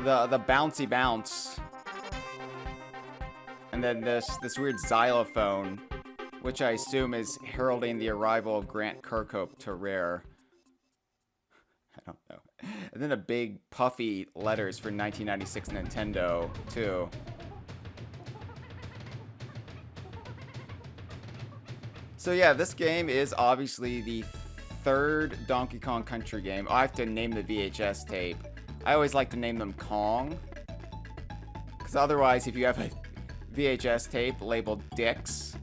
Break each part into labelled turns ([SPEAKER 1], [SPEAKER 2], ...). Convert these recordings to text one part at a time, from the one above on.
[SPEAKER 1] the bouncy bounce. And then this weird xylophone, which I assume is heralding the arrival of Grant Kirkhope to Rare. I don't know. And then the big puffy letters for 1996 Nintendo, too. So yeah, this game is obviously the third Donkey Kong Country game. Oh, I have to name the VHS tape. I always like to name them Kong. Because otherwise, if you have a VHS tape labeled Dix,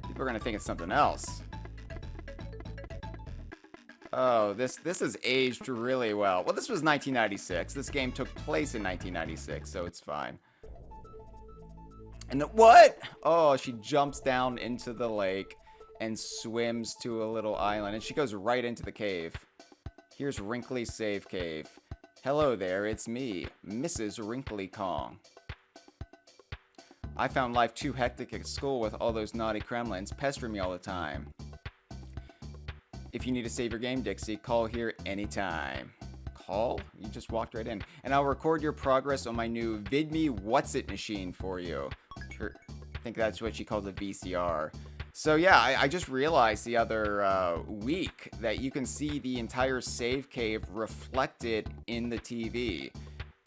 [SPEAKER 1] people are going to think it's something else. Oh, this has aged really well. Well, this was 1996. This game took place in 1996, so it's fine. And what? Oh, she jumps down into the lake and swims to a little island, and she goes right into the cave. Here's Wrinkly's Save Cave. Hello there, it's me, Mrs. Wrinkly Kong. I found life too hectic at school with all those naughty Kremlins pestering me all the time. If you need to save your game, Dixie, call here anytime. Call? You just walked right in. And I'll record your progress on my new VidMe What's-It machine for you. I think that's what she calls a VCR. So yeah, I just realized the other week that you can see the entire save cave reflected in the TV.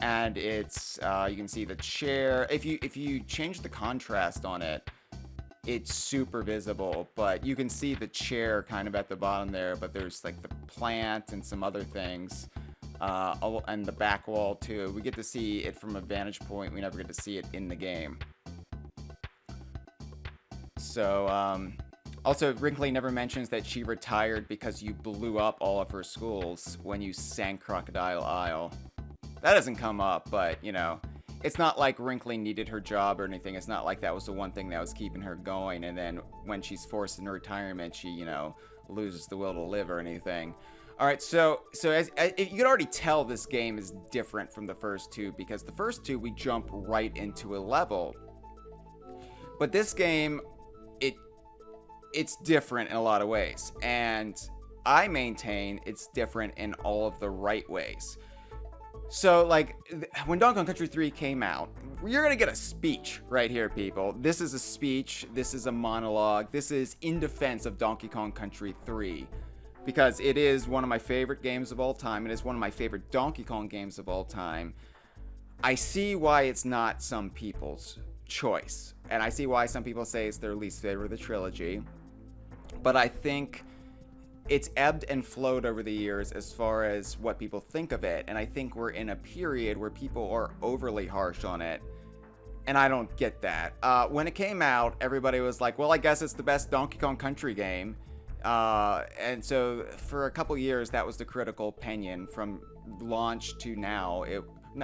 [SPEAKER 1] And it's, you can see the chair. If you change the contrast on it, it's super visible, but you can see the chair kind of at the bottom there, but there's like the plant and some other things, and the back wall too. We get to see it from a vantage point. We never get to see it in the game. So, also, Wrinkly never mentions that she retired because you blew up all of her schools when you sank Crocodile Isle. That doesn't come up, but, you know, it's not like Wrinkly needed her job or anything. It's not like that was the one thing that was keeping her going, and then when she's forced into retirement, she, you know, loses the will to live or anything. Alright, so as you can already tell this game is different from the first two, because the first two, we jump right into a level. But this game, it's different in a lot of ways, and I maintain it's different in all of the right ways. So, like, when Donkey Kong Country 3 came out, you're gonna get a speech right here, people. This is a speech, this is a monologue, this is in defense of Donkey Kong Country 3. Because it is one of my favorite games of all time, it is one of my favorite Donkey Kong games of all time. I see why it's not some people's choice, and I see why some people say it's their least favorite of the trilogy. But I think it's ebbed and flowed over the years as far as what people think of it. And I think we're in a period where people are overly harsh on it. And I don't get that. When it came out, everybody was like, well, I guess it's the best Donkey Kong Country game. And so for a couple years, that was the critical opinion from launch to now.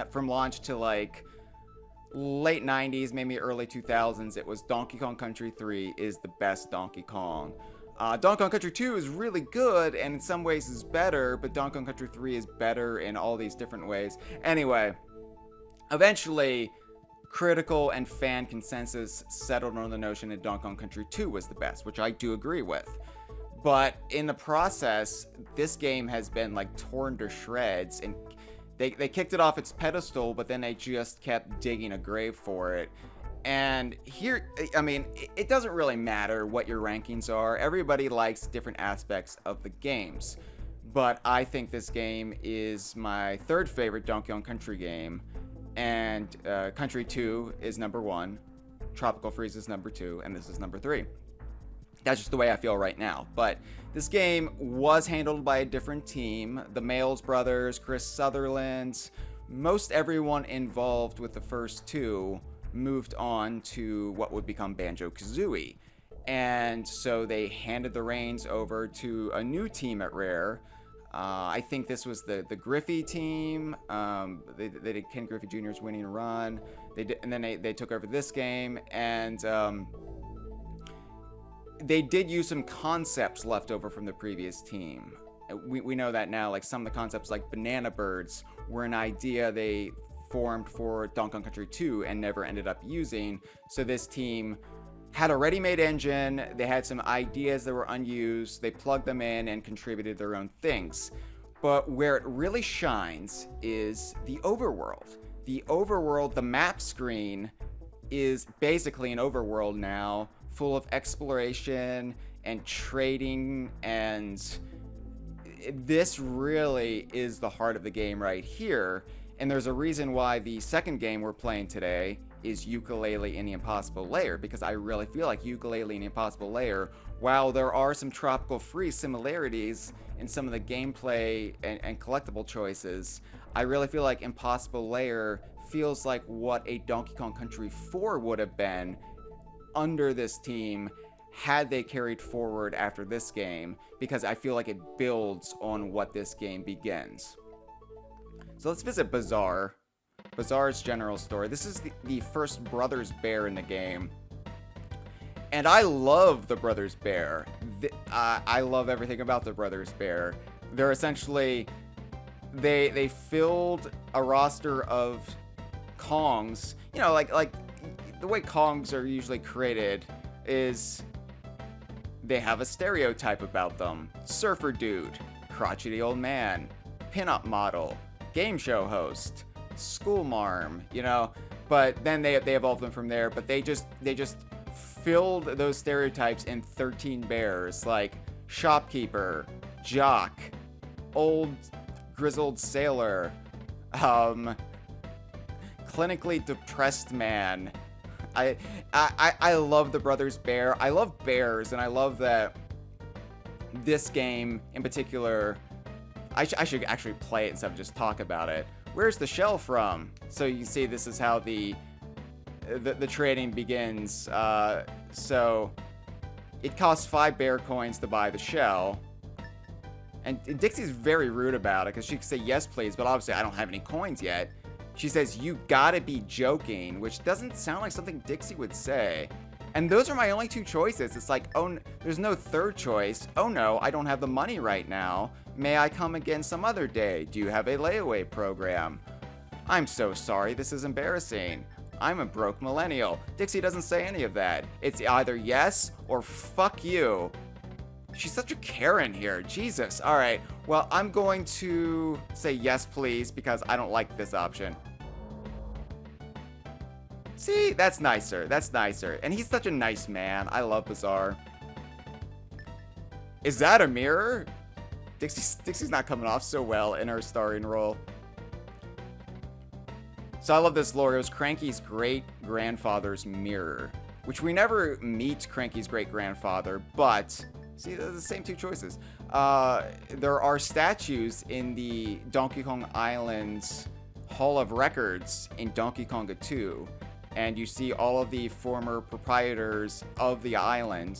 [SPEAKER 1] From launch to like late 90s, maybe early 2000s, it was Donkey Kong Country 3 is the best Donkey Kong. Donkey Kong Country 2 is really good, and in some ways is better, but Donkey Kong Country 3 is better in all these different ways. Anyway, eventually, critical and fan consensus settled on the notion that Donkey Kong Country 2 was the best, which I do agree with. But in the process, this game has been, like, torn to shreds, and they kicked it off its pedestal, but then they just kept digging a grave for it. And here, I mean, it doesn't really matter what your rankings are. Everybody likes different aspects of the games. But I think this game is my third favorite Donkey Kong Country game. And Country 2 is number 1. Tropical Freeze is number 2. And this is number 3. That's just the way I feel right now. But this game was handled by a different team. The Males brothers, Chris Sutherland, most everyone involved with the first two moved on to what would become Banjo-Kazooie. And so they handed the reins over to a new team at Rare. I think this was the Griffey team. They did Ken Griffey Jr.'s Winning Run. And then they took over this game. And they did use some concepts left over from the previous team. We know that now. Like some of the concepts like Banana Birds were an idea they formed for Donkey Kong Country 2 and never ended up using. So this team had a ready-made engine, they had some ideas that were unused, they plugged them in and contributed their own things. But where it really shines is the overworld. The overworld, the map screen, is basically an overworld now, full of exploration and trading, and this really is the heart of the game right here. And there's a reason why the second game we're playing today is Yooka-Laylee and the Impossible Lair, because I really feel like Yooka-Laylee and the Impossible Lair, while there are some Tropical Freeze similarities in some of the gameplay and collectible choices, I really feel like Impossible Lair feels like what a Donkey Kong Country 4 would have been under this team had they carried forward after this game, because I feel like it builds on what this game begins. So let's visit Bazaar. Bazaar's general store. This is the first Brothers Bear in the game. And I love the Brothers Bear. I love everything about the Brothers Bear. They're essentially... They filled a roster of Kongs. You know, like the way Kongs are usually created is they have a stereotype about them. Surfer dude, crotchety old man, pinup model, game show host, school marm, you know. But then they evolved them from there. But they just filled those stereotypes in 13 bears, like shopkeeper, jock, old grizzled sailor, clinically depressed man. I love the Brothers Bear. I love bears, and I love that this game in particular. I should actually play it instead of just talk about it. Where's the shell from? So you can see this is how the trading begins. So it costs 5 bear coins to buy the shell. And Dixie's very rude about it, because she can say, yes, please, but obviously I don't have any coins yet. She says, you gotta be joking, which doesn't sound like something Dixie would say. And those are my only 2 choices. It's like, oh, there's no third choice. Oh no, I don't have the money right now. May I come again some other day? Do you have a layaway program? I'm so sorry, this is embarrassing. I'm a broke millennial. Dixie doesn't say any of that. It's either yes or fuck you. She's such a Karen here. Jesus. All right. Well, I'm going to say yes, please, because I don't like this option. See, that's nicer. That's nicer. And he's such a nice man. I love Bazaar. Is that a mirror? Dixie's not coming off so well in her starring role. So I love this lore. It was Cranky's great-grandfather's mirror, which we never meet Cranky's great-grandfather, but... See, they're the same 2 choices. There are statues in the Donkey Kong Island's Hall of Records in Donkey Konga 2. And you see all of the former proprietors of the island.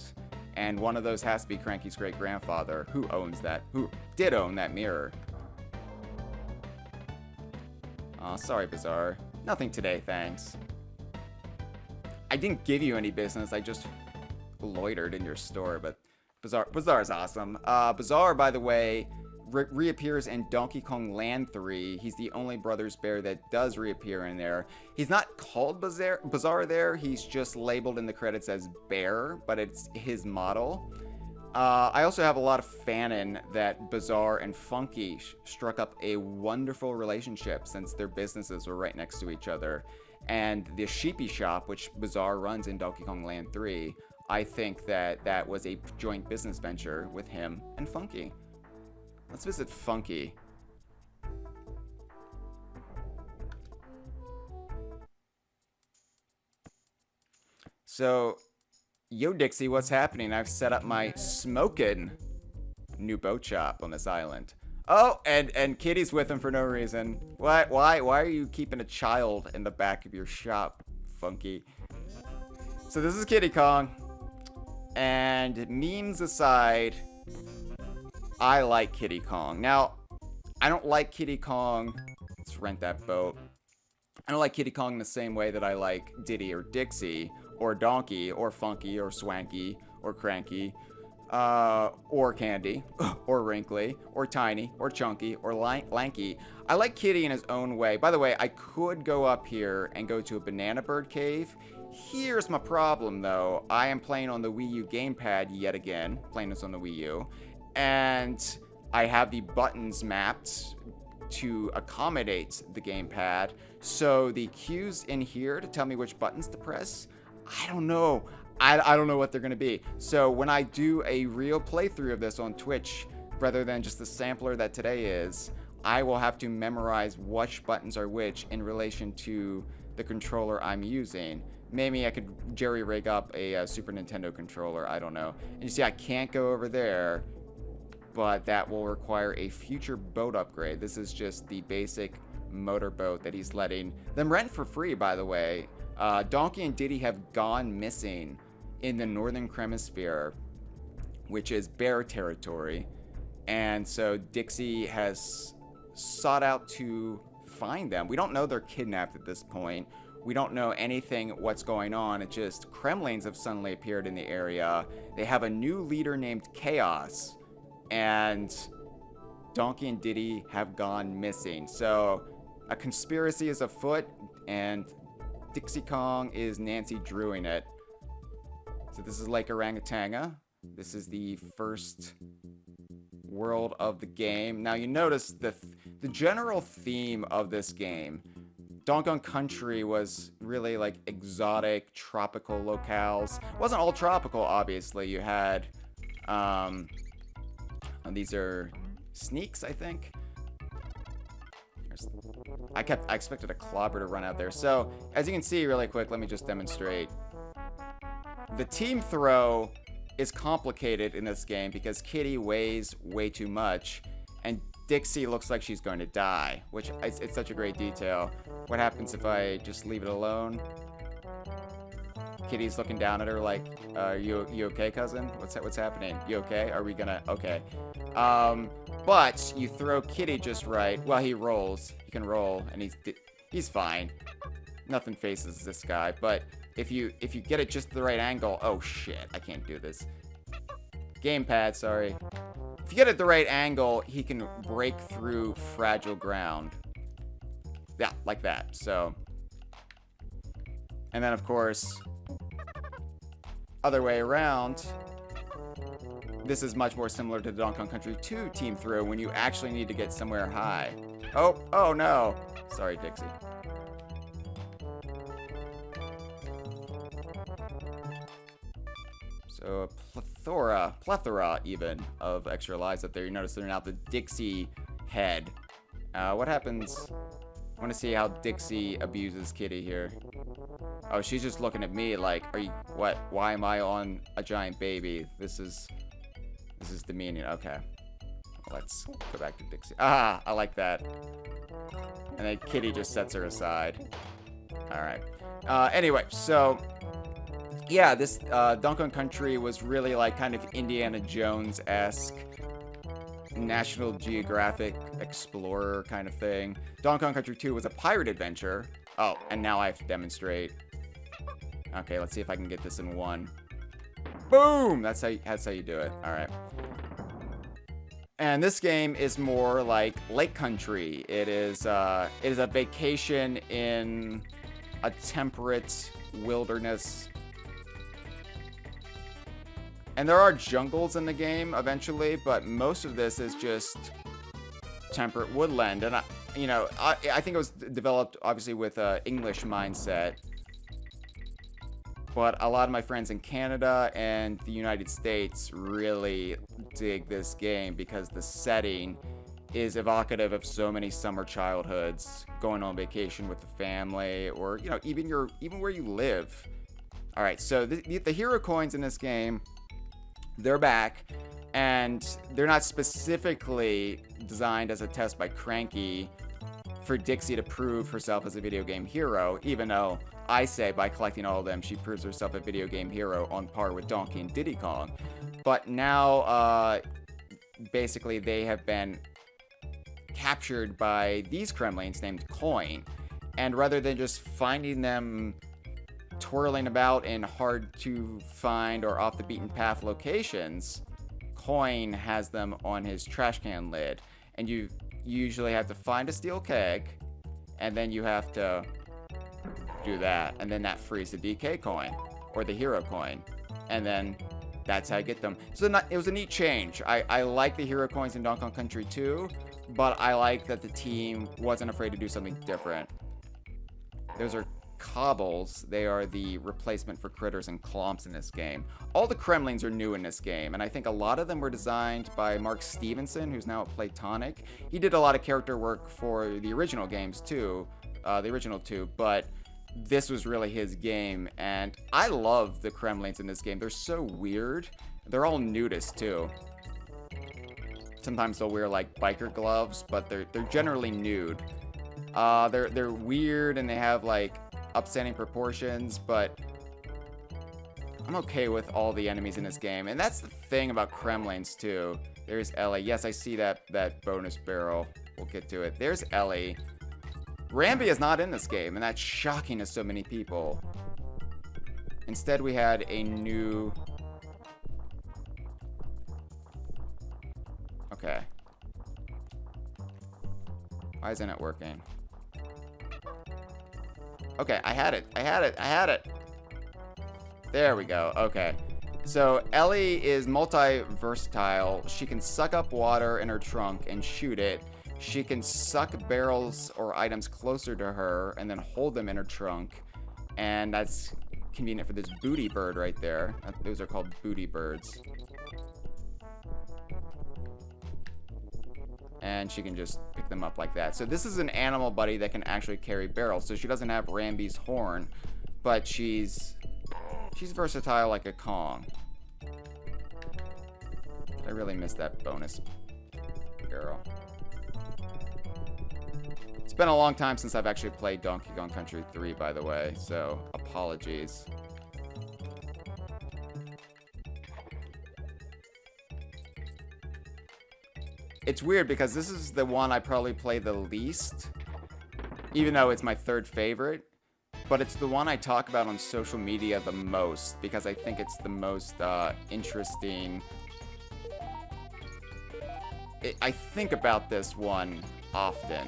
[SPEAKER 1] And one of those has to be Cranky's great-grandfather, who did own that mirror. Aw, sorry, Bazaar. Nothing today, thanks. I didn't give you any business, I just loitered in your store, but... Bazaar is awesome. Bazaar, by the way, reappears in Donkey Kong Land 3. He's the only Brothers Bear that does reappear in there. He's not called Bazaar there. He's just labeled in the credits as Bear, but it's his model. I also have a lot of fanon that Bazaar and Funky struck up a wonderful relationship since their businesses were right next to each other. And the Sheepy Shop, which Bazaar runs in Donkey Kong Land 3, I think that was a joint business venture with him and Funky. Let's visit Funky. So, yo Dixie, what's happening? I've set up my smokin' new boat shop on this island. Oh, and Kiddy's with him for no reason. Why are you keeping a child in the back of your shop, Funky? So this is Kiddy Kong. And memes aside, I like Kiddy Kong. Now, I don't like Kiddy Kong. Let's rent that boat. I don't like Kiddy Kong in the same way that I like Diddy or Dixie, or Donkey, or Funky, or Swanky, or Cranky, or Candy, or Wrinkly, or Tiny, or Chunky, or Lanky. I like Kiddy in his own way. By the way, I could go up here and go to a banana bird cave. Here's my problem, though. I am playing on the Wii U GamePad yet again. Playing this on the Wii U. And I have the buttons mapped to accommodate the gamepad. So the cues in here to tell me which buttons to press, I don't know. I don't know what they're going to be. So when I do a real playthrough of this on Twitch, rather than just the sampler that today is, I will have to memorize which buttons are which in relation to the controller I'm using. Maybe I could jerry-rig up a Super Nintendo controller. I don't know. And you see, I can't go over there, but that will require a future boat upgrade. This is just the basic motorboat that he's letting them rent for free, by the way. Donkey and Diddy have gone missing in the Northern Kremisphere, which is bear territory. And so Dixie has sought out to find them. We don't know they're kidnapped at this point. We don't know anything what's going on. It's just Kremlings have suddenly appeared in the area. They have a new leader named Chaos. And Donkey and Diddy have gone missing. So a conspiracy is afoot, and Dixie Kong is Nancy Drewing it. So this is Lake Orangutanga. This is the first world of the game. Now you notice the general theme of this game. Donkey Kong Country was really like exotic, tropical locales. It wasn't all tropical, obviously. You had, these are sneaks, I think. I expected a clobber to run out there. So, as you can see really quick, let me just demonstrate. The team throw is complicated in this game because Kiddy weighs way too much, and Dixie looks like she's going to die, which it's such a great detail. What happens if I just leave it alone? Kiddy's looking down at her like, you okay, cousin? What's happening? You okay? Are we gonna... Okay. But you throw Kiddy just right. Well, he rolls. He can roll, and he's fine. Nothing faces this guy. But if you get it just the right angle... Oh, shit. I can't do this. Gamepad, sorry. If you get it the right angle, he can break through fragile ground. Yeah, like that. So... And then, of course... Other way around, this is much more similar to the Donkey Kong Country 2 team throw when you actually need to get somewhere high. Oh no. Sorry, Dixie. So a plethora even of extra lives up there. You notice they're now the Dixie head. What happens? I want to see how Dixie abuses Kiddy here. Oh, she's just looking at me like, are you, what? Why am I on a giant baby? This is demeaning. Okay. Let's go back to Dixie. Ah, I like that. And then Kiddy just sets her aside. Alright. Anyway, so... Yeah, this Donkey Kong Country was really like kind of Indiana Jones-esque. National Geographic Explorer kind of thing. Donkey Kong Country 2 was a pirate adventure. Oh, and now I have to demonstrate. Okay, let's see if I can get this in one. Boom! That's how you do it. Alright. And this game is more like Lake Country. It is a vacation in a temperate wilderness. And there are jungles in the game eventually, but most of this is just temperate woodland. And I think it was developed obviously with an English mindset. But a lot of my friends in Canada and the United States really dig this game because the setting is evocative of so many summer childhoods, going on vacation with the family, or even where you live. All right, so the hero coins in this game, they're back, and they're not specifically designed as a test by Cranky for Dixie to prove herself as a video game hero, even though I say by collecting all of them, she proves herself a video game hero on par with Donkey and Diddy Kong. But now, basically, they have been captured by these Kremlings named Coin. And rather than just finding them twirling about in hard-to-find or off-the-beaten-path locations, Coin has them on his trash can lid. And you usually have to find a steel keg, and then you have to do that, and then that frees the DK coin, or the hero coin, and then that's how I get them. So it was a neat change. I like the hero coins in Donkey Kong Country 2, but I like that the team wasn't afraid to do something different. Those are cobbles. They are the replacement for critters and clomps in this game. All the Kremlings are new in this game, and I think a lot of them were designed by Mark Stevenson, who's now at Platonic. He did a lot of character work for the original games too, the original two, but this was really his game, and I love the Kremlings in this game. They're so weird. They're all nudists too. Sometimes they'll wear like biker gloves, but they're generally nude. They're weird and they have like upstanding proportions, but I'm okay with all the enemies in this game. And that's the thing about Kremlings too. There's Ellie. Yes, I see that bonus barrel. We'll get to it. There's Ellie. Rambi is not in this game, and that's shocking to so many people. Instead, we had a new... Okay. Why isn't it working? Okay, I had it. There we go. Okay. So, Ellie is multi-versatile. She can suck up water in her trunk and shoot it. She can suck barrels or items closer to her and then hold them in her trunk. And that's convenient for this booty bird right there. Those are called booty birds. And she can just pick them up like that. So this is an animal buddy that can actually carry barrels. So she doesn't have Rambi's horn, but she's versatile like a Kong. I really missed that bonus barrel. It's been a long time since I've actually played Donkey Kong Country 3, by the way, so apologies. It's weird because this is the one I probably play the least, even though it's my third favorite, but it's the one I talk about on social media the most because I think it's the most interesting. I think about this one often.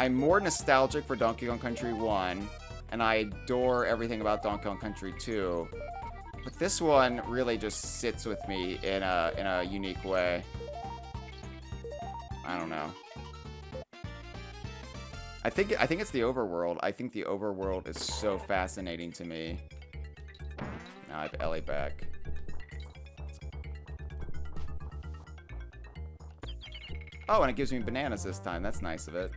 [SPEAKER 1] I'm more nostalgic for Donkey Kong Country 1, and I adore everything about Donkey Kong Country 2. But this one really just sits with me in a unique way. I don't know. I think it's the overworld. I think the overworld is so fascinating to me. Now I have Ellie back. Oh, and it gives me bananas this time. That's nice of it.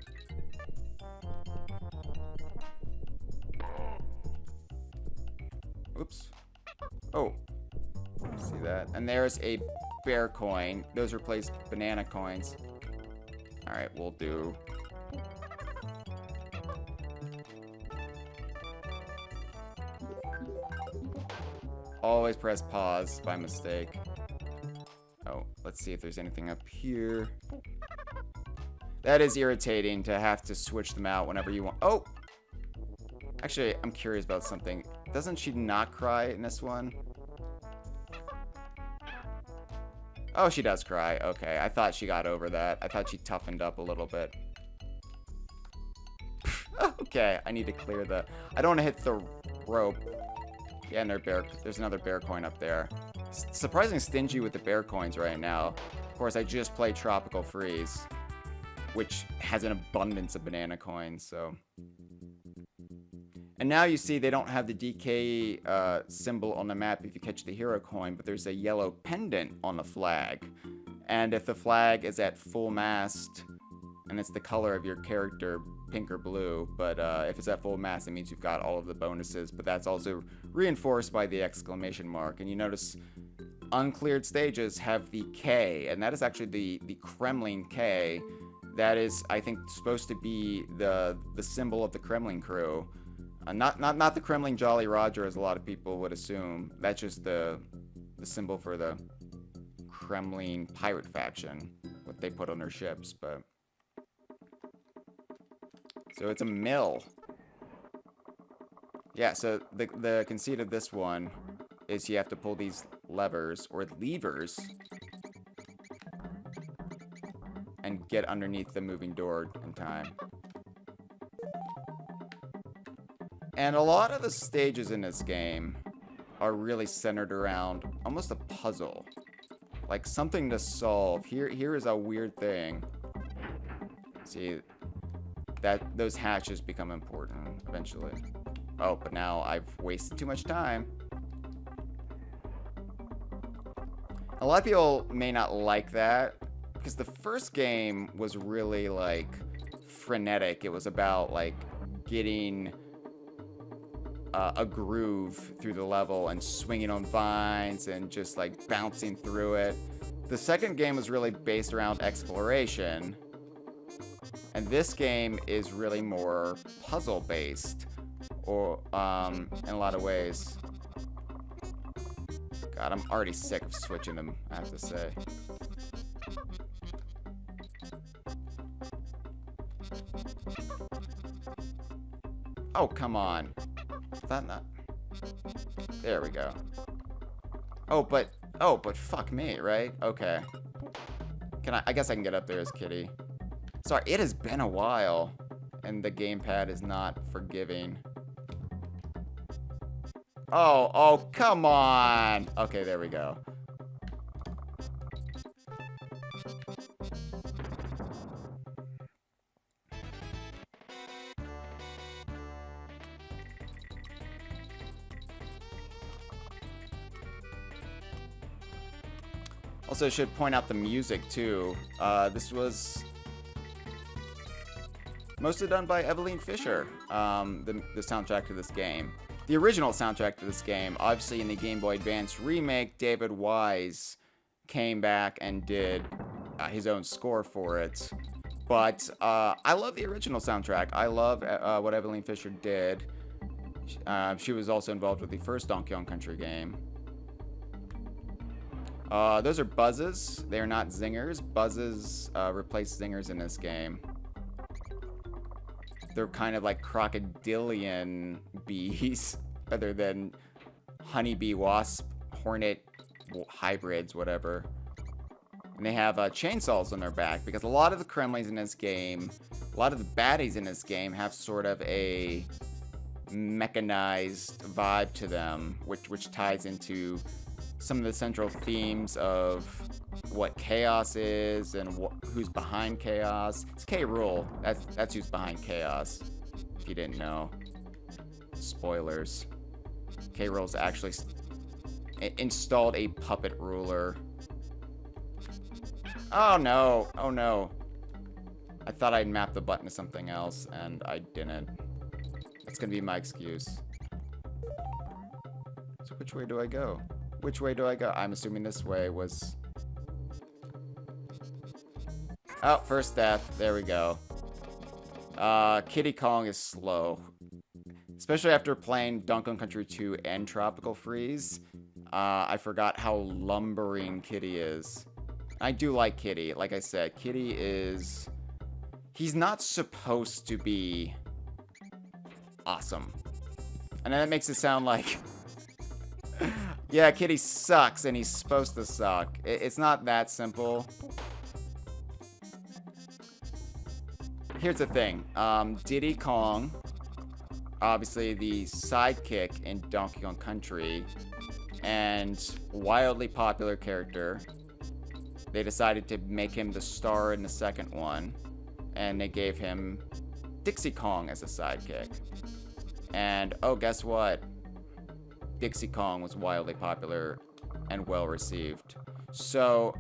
[SPEAKER 1] Oops. Oh. See that? And there's a bear coin. Those replace banana coins. Alright, we'll do. Always press pause by mistake. Oh, let's see if there's anything up here. That is irritating to have to switch them out whenever you want. Oh! Actually, I'm curious about something. Doesn't she not cry in this one? Oh, she does cry. Okay, I thought she got over that. I thought she toughened up a little bit. Okay, I need to clear the... I don't want to hit the rope. Yeah, and there's another bear coin up there. Surprisingly stingy with the bear coins right now. Of course, I just played Tropical Freeze, which has an abundance of banana coins, so... And now you see they don't have the DK symbol on the map if you catch the hero coin, but there's a yellow pendant on the flag. And if the flag is at full mast, and it's the color of your character, pink or blue, but if it's at full mast, it means you've got all of the bonuses, but that's also reinforced by the exclamation mark. And you notice uncleared stages have the K, and that is actually the Kremling K. That is, I think, supposed to be the symbol of the Kremling crew. Not the Kremling Jolly Roger, as a lot of people would assume. That's just the symbol for the Kremling pirate faction, what they put on their ships. But so it's a mill. Yeah. So the conceit of this one is you have to pull these levers or levers and get underneath the moving door in time. And a lot of the stages in this game are really centered around almost a puzzle. Like something to solve. Here is a weird thing. See, those hatches become important eventually. Oh, but now I've wasted too much time. A lot of people may not like that, because the first game was really, like, frenetic. It was about, like, getting a groove through the level and swinging on vines and just, like, bouncing through it. The second game was really based around exploration. And this game is really more puzzle-based, or, in a lot of ways. God, I'm already sick of switching them, I have to say. Oh, come on. Is that not... There we go. Oh, but fuck me, right? Okay. I guess I can get up there as Kiddy. Sorry, it has been a while, and the gamepad is not forgiving. Oh, come on! Okay, there we go. Also, should point out the music, too. This was mostly done by Evelyn Fisher, the soundtrack to this game. The original soundtrack to this game, obviously in the Game Boy Advance remake, David Wise came back and did his own score for it. But I love the original soundtrack. I love what Evelyn Fisher did. She was also involved with the first Donkey Kong Country game. Those are buzzes. They are not zingers. Buzzes replace zingers in this game. They're kind of like crocodilian bees, other than honeybee, wasp, hornet hybrids, whatever. And they have chainsaws on their back, because a lot of the Kremlings in this game, a lot of the baddies in this game have sort of a mechanized vibe to them, which ties into some of the central themes of what chaos is and who's behind chaos. It's K. Rool. That's who's behind chaos. If you didn't know. Spoilers. K. Rool's actually installed a puppet ruler. Oh no. Oh no. I thought I'd map the button to something else, and I didn't. That's gonna be my excuse. So which way do I go? Which way do I go? I'm assuming this way was... Oh, first death. There we go. Kiddy Kong is slow. Especially after playing Donkey Kong Country 2 and Tropical Freeze. I forgot how lumbering Kiddy is. I do like Kiddy. Like I said, Kiddy is... He's not supposed to be awesome. And then that makes it sound like... Yeah, Kiddy sucks, and he's supposed to suck. It's not that simple. Here's the thing. Diddy Kong, obviously the sidekick in Donkey Kong Country, and wildly popular character. They decided to make him the star in the second one, and they gave him Dixie Kong as a sidekick. And, oh, guess what? Dixie Kong was wildly popular and well received. So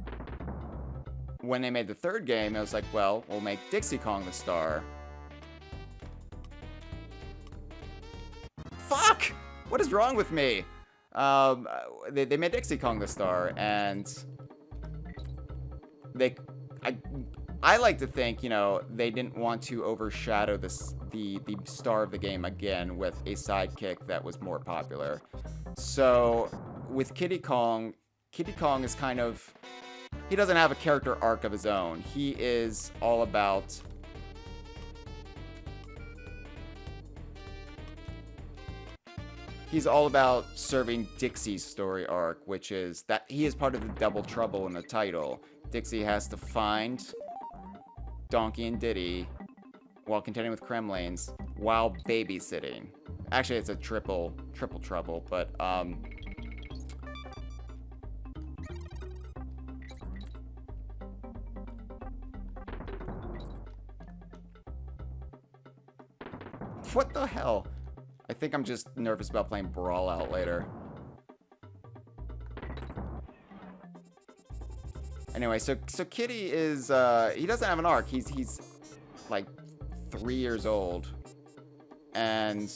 [SPEAKER 1] when they made the third game, it was like, well, we'll make Dixie Kong the star. Fuck! What is wrong with me? They made Dixie Kong the star, and I like to think, you know, they didn't want to overshadow the star of the game again with a sidekick that was more popular. So with Kiddy Kong is kind of... He doesn't have a character arc of his own. He is all about... He's all about serving Dixie's story arc, which is that he is part of the double trouble in the title. Dixie has to find Donkey and Diddy while contending with Kremlings while babysitting. Actually, it's a triple trouble, but What the hell? I think I'm just nervous about playing Brawl Out later. Anyway, so Kiddy is, he doesn't have an arc. He's like 3 years old. And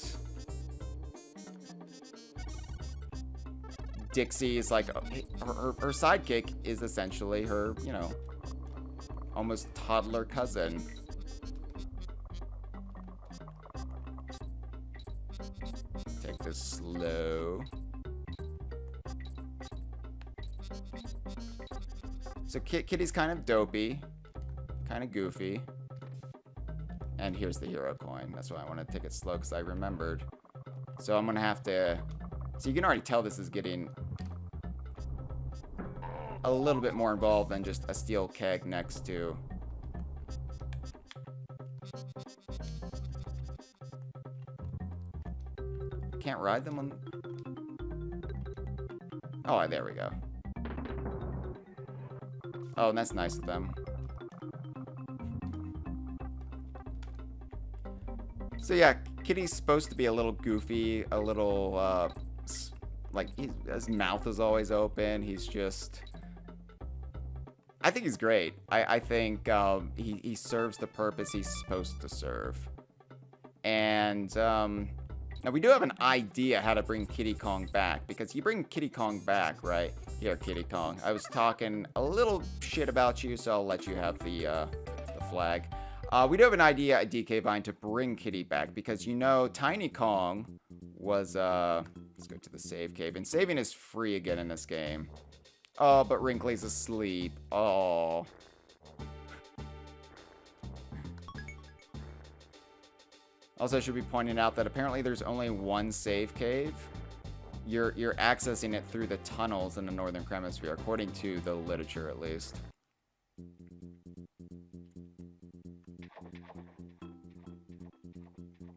[SPEAKER 1] Dixie is like, her sidekick is essentially her, you know, almost toddler cousin. Take this slow. So Kiddy's kind of dopey, kind of goofy. And here's the hero coin. That's why I want to take it slow, because I remembered. So I'm going to have to... So you can already tell this is getting a little bit more involved than just a steel keg next to... Can't ride them on... Oh, there we go. Oh, and that's nice of them. So yeah, Kiddy's supposed to be a little goofy, a little, like, his mouth is always open. He's just... I think he's great. I think he serves the purpose he's supposed to serve. And, now we do have an idea how to bring Kiddy Kong back, because you bring Kiddy Kong back, right? Here, Kiddy Kong. I was talking a little shit about you, so I'll let you have the flag. We do have an idea at DK Vine to bring Kiddy back, because you know Tiny Kong was, let's go to the save cave, and saving is free again in this game. Oh, but Wrinkly's asleep. Oh. Also, I should be pointing out that apparently there's only one save cave. You're accessing it through the tunnels in the Northern Kremisphere, according to the literature at least.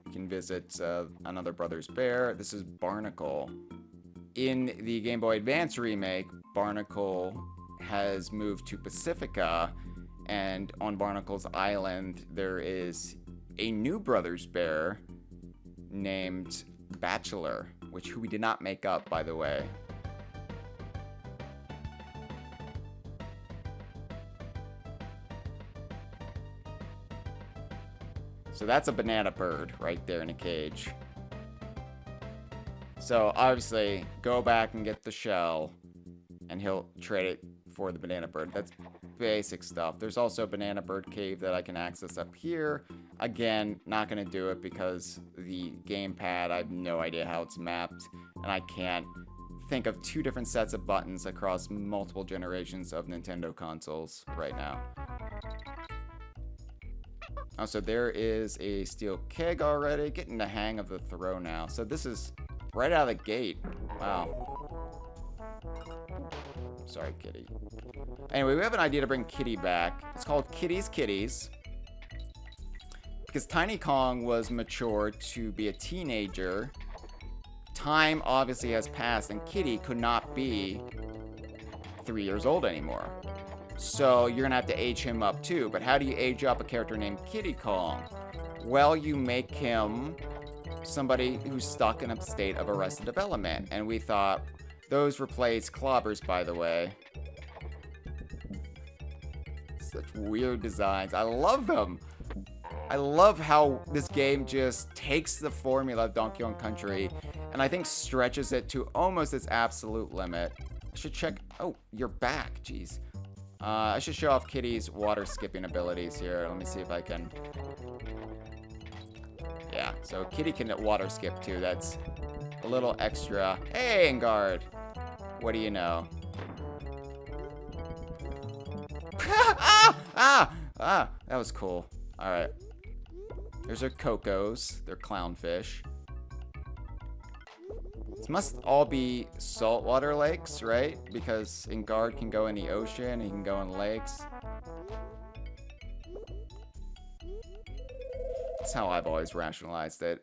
[SPEAKER 1] You can visit another Brother's Bear. This is Barnacle. In the Game Boy Advance remake, Barnacle has moved to Pacifica, and on Barnacle's island there is a new Brother's Bear named Bachelor, who we did not make up, by the way. So that's a banana bird right there in a cage. So obviously, go back and get the shell, and he'll trade it for the banana bird. That's basic stuff. There's also a banana bird cave that I can access up here. Again, not going to do it because the gamepad, I have no idea how it's mapped, and I can't think of two different sets of buttons across multiple generations of Nintendo consoles right now. Also, there is a steel keg already. Getting the hang of the throw now. So this is right out of the gate. Wow. Sorry, Kiddy. Anyway, we have an idea to bring Kiddy back. It's called Kiddy's Kitties. Because Tiny Kong was mature to be a teenager. Time obviously has passed, and Kiddy could not be 3 years old anymore. So you're going to have to age him up too. But how do you age up a character named Kiddy Kong? Well, you make him somebody who's stuck in a state of arrested development. And we thought, those replace clobbers, by the way. Such weird designs. I love them. I love how this game just takes the formula of Donkey Kong Country and I think stretches it to almost its absolute limit. I should check. Oh, you're back. Jeez. I should show off Kiddy's water skipping abilities here. Let me see if I can. Yeah, so Kiddy can water skip too. That's a little extra. Hey, Engard. What do you know? That was cool. All right. There's our Cocos. They're clownfish. This must all be saltwater lakes, right? Because Engard can go in the ocean. He can go in lakes. That's how I've always rationalized it.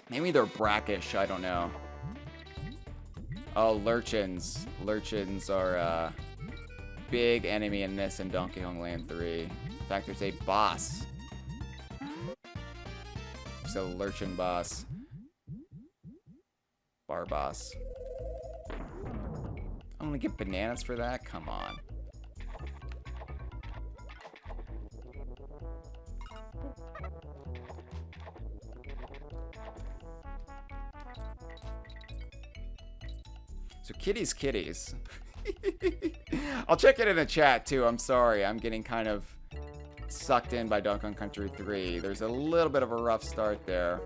[SPEAKER 1] Maybe they're brackish. I don't know. Oh, Lurchins. Lurchins are a big enemy in this and Donkey Kong Land 3. In fact, there's a boss. So Lurchin Boss. Bar Boss. I'm gonna get bananas for that? Come on. So kitties. I'll check it in the chat too. I'm sorry. I'm getting kind of sucked in by Donkey Kong Country 3. There's a little bit of a rough start there.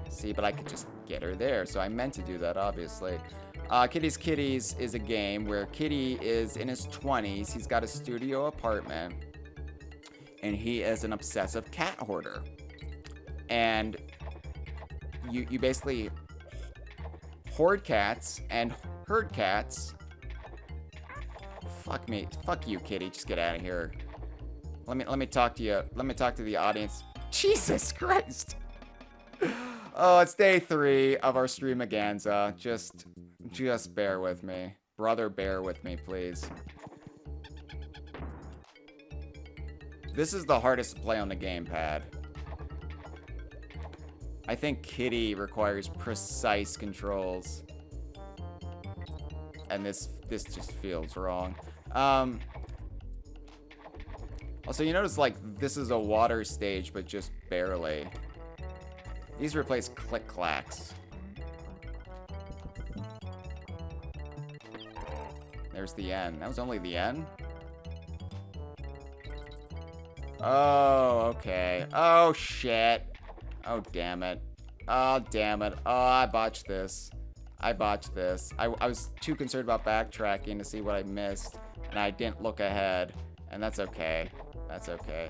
[SPEAKER 1] See, but I could just get her there. So I meant to do that, obviously. Kitties is a game where Kiddy is in his 20s. He's got a studio apartment. And he is an obsessive cat hoarder. And you basically hoard cats and herd cats. Fuck me. Fuck you, Kiddy. Just get out of here. Let me talk to you. Let me talk to the audience. Jesus Christ. Oh, it's day 3 of our Stream-A-Ganza. Just bear with me. Brother, bear with me, please. This is the hardest to play on the gamepad. I think Kiddy requires precise controls. And this just feels wrong. Also, you notice, like, this is a water stage, but just barely. These replace click-clacks. There's the end. That was only the end? Oh, okay. Oh, shit. Oh, damn it. Oh, damn it. Oh, I botched this. I was too concerned about backtracking to see what I missed, and I didn't look ahead, and that's okay. That's okay.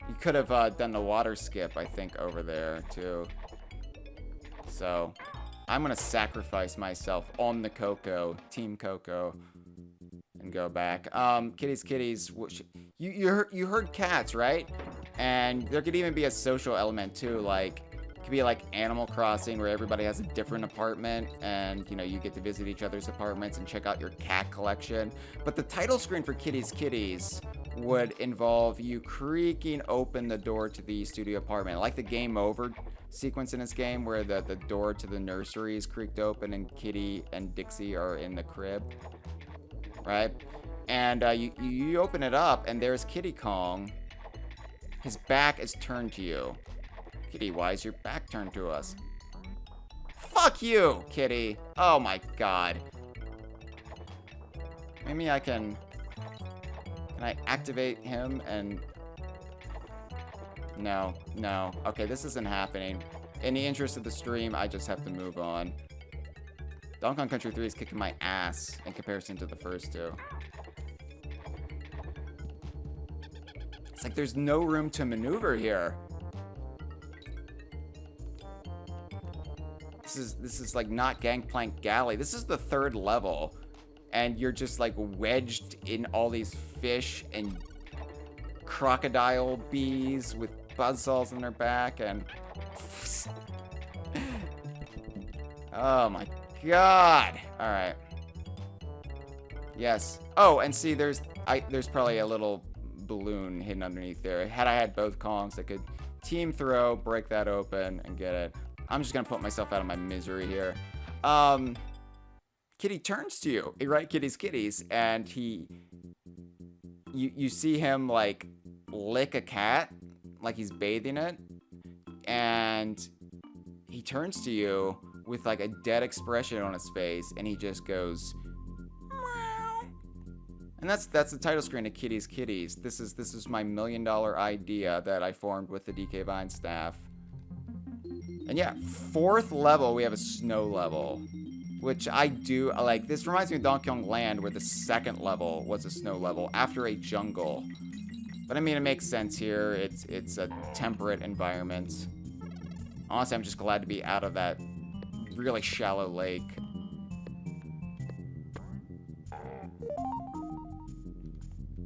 [SPEAKER 1] You could have done the water skip, I think, over there, too. So, I'm gonna sacrifice myself on the Coco, Team Coco, and go back. Kitties. You heard cats, right? And there could even be a social element, too, like, it could be like Animal Crossing where everybody has a different apartment and, you know, you get to visit each other's apartments and check out your cat collection. But the title screen for Kitties would involve you creaking open the door to the studio apartment. Like the game over sequence in this game where the door to the nursery is creaked open and Kiddy and Dixie are in the crib. Right? And you open it up and there's Kiddy Kong. His back is turned to you. Kiddy, why is your back turned to us? Fuck you, Kiddy. Oh my god. Maybe I can... Can I activate him and... No. Okay, this isn't happening. In the interest of the stream, I just have to move on. Donkey Kong Country 3 is kicking my ass in comparison to the first two. It's like there's no room to maneuver here. This is like not Gangplank Galley. This is the 3rd level. And you're just like wedged in all these fish and crocodile bees with buzzsaws on their back and... Oh my god. Alright. Yes. Oh, and see, there's probably a little balloon hidden underneath there. Had I had both Kongs, I could team throw, break that open, and get it. I'm just gonna put myself out of my misery here. Kiddy turns to you, right? Kitties, and you see him like lick a cat, like he's bathing it, and he turns to you with like a dead expression on his face, and he just goes, meow. And that's the title screen of Kitties. This is my $1 million idea that I formed with the DK Vine staff. And yeah, 4th level, we have a snow level. Which I do, like, this reminds me of Donkey Kong Land, where the 2nd level was a snow level, after a jungle. But I mean, it makes sense here, it's a temperate environment. Honestly, I'm just glad to be out of that really shallow lake.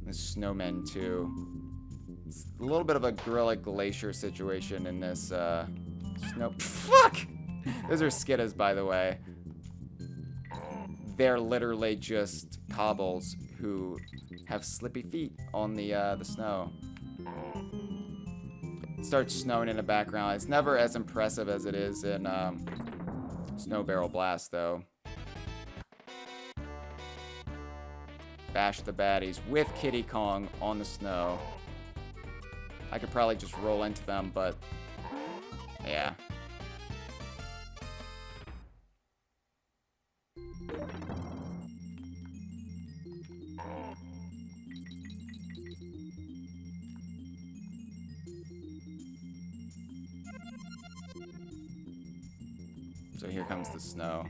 [SPEAKER 1] The snowmen, too. It's a little bit of a Gorilla Glacier situation in this, snow... Fuck! Those are Skittas, by the way. They're literally just cobbles who have slippy feet on the snow. starts snowing in the background. It's never as impressive as it is in Snow Barrel Blast, though. Bash the baddies with Kiddy Kong on the snow. I could probably just roll into them, but yeah. So here comes the snow.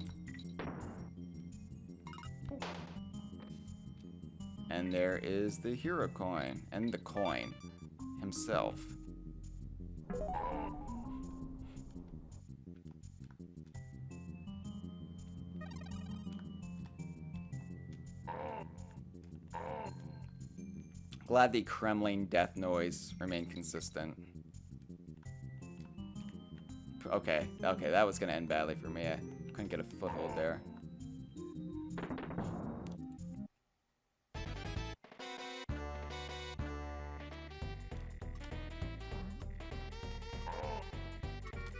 [SPEAKER 1] And there is the hero coin and the coin himself. Glad the Kremlin death noise remained consistent. Okay, that was gonna end badly for me. I couldn't get a foothold there.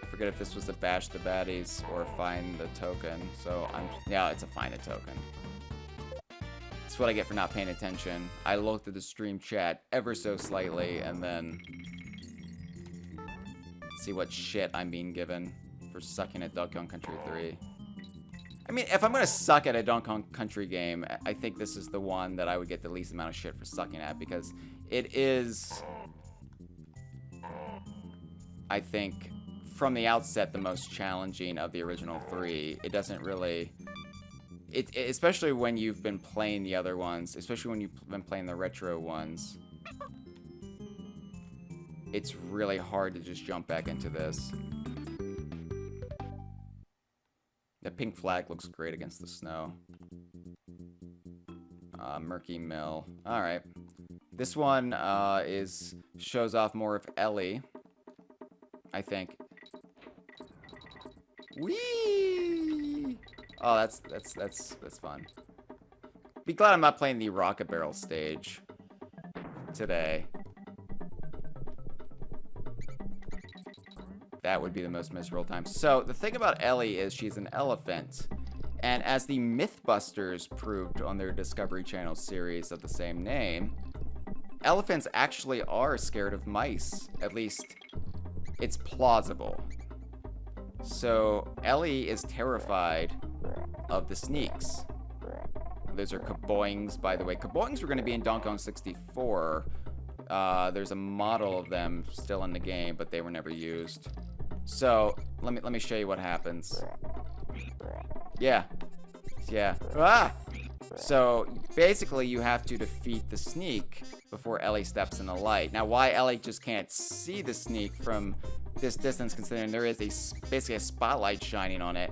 [SPEAKER 1] I forget if this was a bash the baddies or find the token. So yeah, it's a find a token. That's what I get for not paying attention. I looked at the stream chat ever so slightly and then see what shit I'm being given for sucking at Donkey Kong Country 3. I mean, if I'm gonna suck at a Donkey Kong Country game, I think this is the one that I would get the least amount of shit for sucking at, because it is, I think, from the outset, the most challenging of the original 3. It doesn't really... especially when you've been playing the other ones, especially when you've been playing the retro ones, it's really hard to just jump back into this. The pink flag looks great against the snow. Murky Mill. Alright. This one shows off more of Ellie, I think. Whee! Oh, that's fun. Be glad I'm not playing the Rocket Barrel stage today. That would be the most miserable time. So, the thing about Ellie is she's an elephant. And as the Mythbusters proved on their Discovery Channel series of the same name, elephants actually are scared of mice. At least, it's plausible. So, Ellie is terrified of the sneaks. Those are kaboings, by the way. Kaboings were going to be in Donkey Kong 64. There's a model of them still in the game, but they were never used. So, let me show you what happens. Yeah. Ah! So, basically, you have to defeat the sneak before Ellie steps in the light. Now, why Ellie just can't see the sneak from this distance, considering there is basically a spotlight shining on it,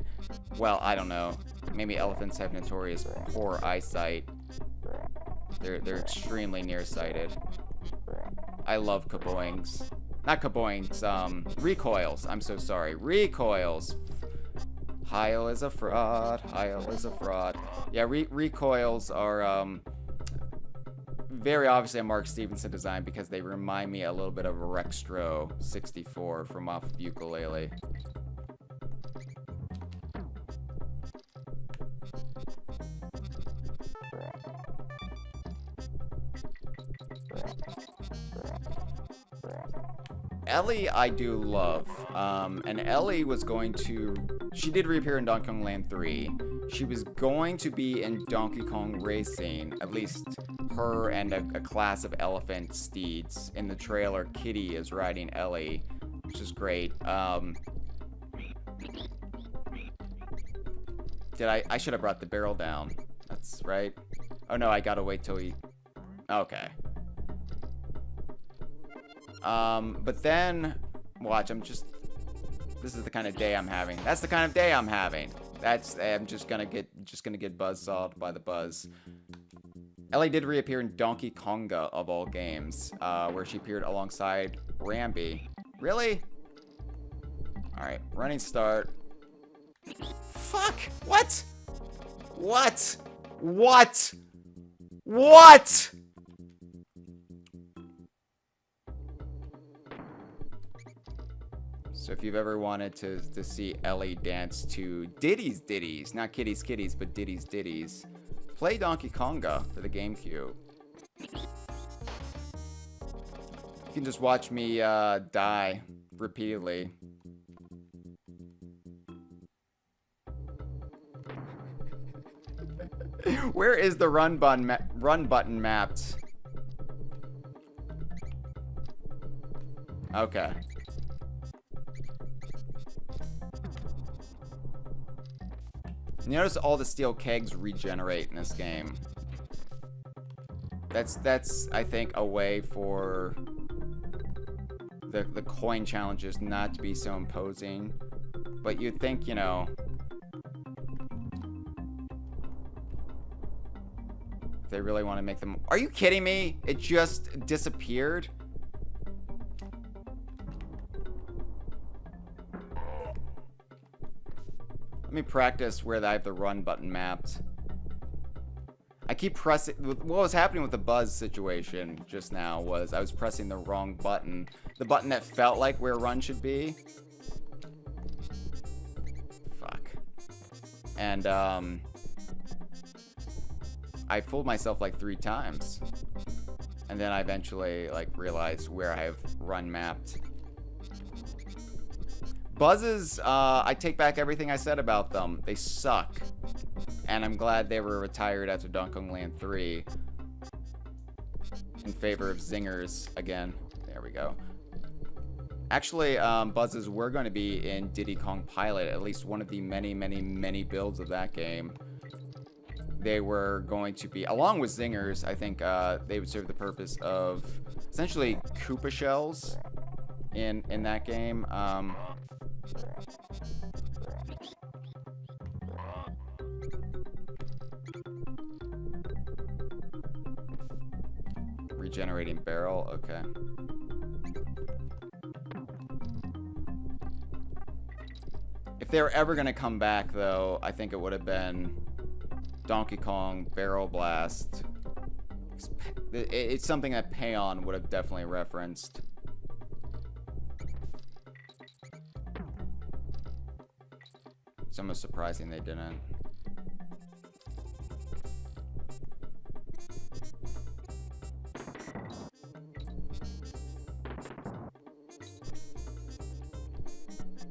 [SPEAKER 1] well, I don't know. Maybe elephants have notorious poor eyesight. They're extremely nearsighted. I love kaboings. Not kaboings, recoils. I'm so sorry. Recoils. Hyle is a fraud. Hyle is a fraud. Yeah, recoils are very obviously a Mark Stevenson design, because they remind me a little bit of Rextro 64 from off of Ukulele. Ellie I do love, and Ellie was she did reappear in Donkey Kong Land 3. She was going to be in Donkey Kong Racing, at least her and a class of elephant steeds. In the trailer, Kiddy is riding Ellie, which is great. I should have brought the barrel down. That's right. Oh no, I gotta wait till okay. But then, watch, this is the kind of day I'm having. That's the kind of day I'm having. I'm just gonna get buzzsawed by the buzz. Ellie did reappear in Donkey Konga, of all games, where she appeared alongside Rambi. Really? Alright, running start. Fuck! What? What? What? What? So if you've ever wanted to see Ellie dance to Ditties, not Kitties, but Ditties, play Donkey Konga for the GameCube. You can just watch me die repeatedly. Where is the run button mapped? Okay. You notice all the steel kegs regenerate in this game. That's I think a way for the coin challenges not to be so imposing. But you'd think, you know, if they really want to make them... Are you kidding me? It just disappeared? Let me practice where I have the run button mapped. I keep pressing... What was happening with the buzz situation just now was I was pressing the wrong button. The button that felt like where run should be. Fuck. And, I fooled myself like 3 times. And then I eventually, like, realized where I have run mapped. Buzzes, I take back everything I said about them. They suck. And I'm glad they were retired after Donkey Kong Land 3. In favor of zingers again. There we go. Actually, buzzes were going to be in Diddy Kong Pilot. At least one of the many builds of that game. They were going to be, along with zingers, I think they would serve the purpose of essentially Koopa shells in that game. Regenerating barrel, okay. If they were ever going to come back, though, I think it would have been Donkey Kong Barrel Blast. It's something that Payon would have definitely referenced. It's almost surprising they didn't.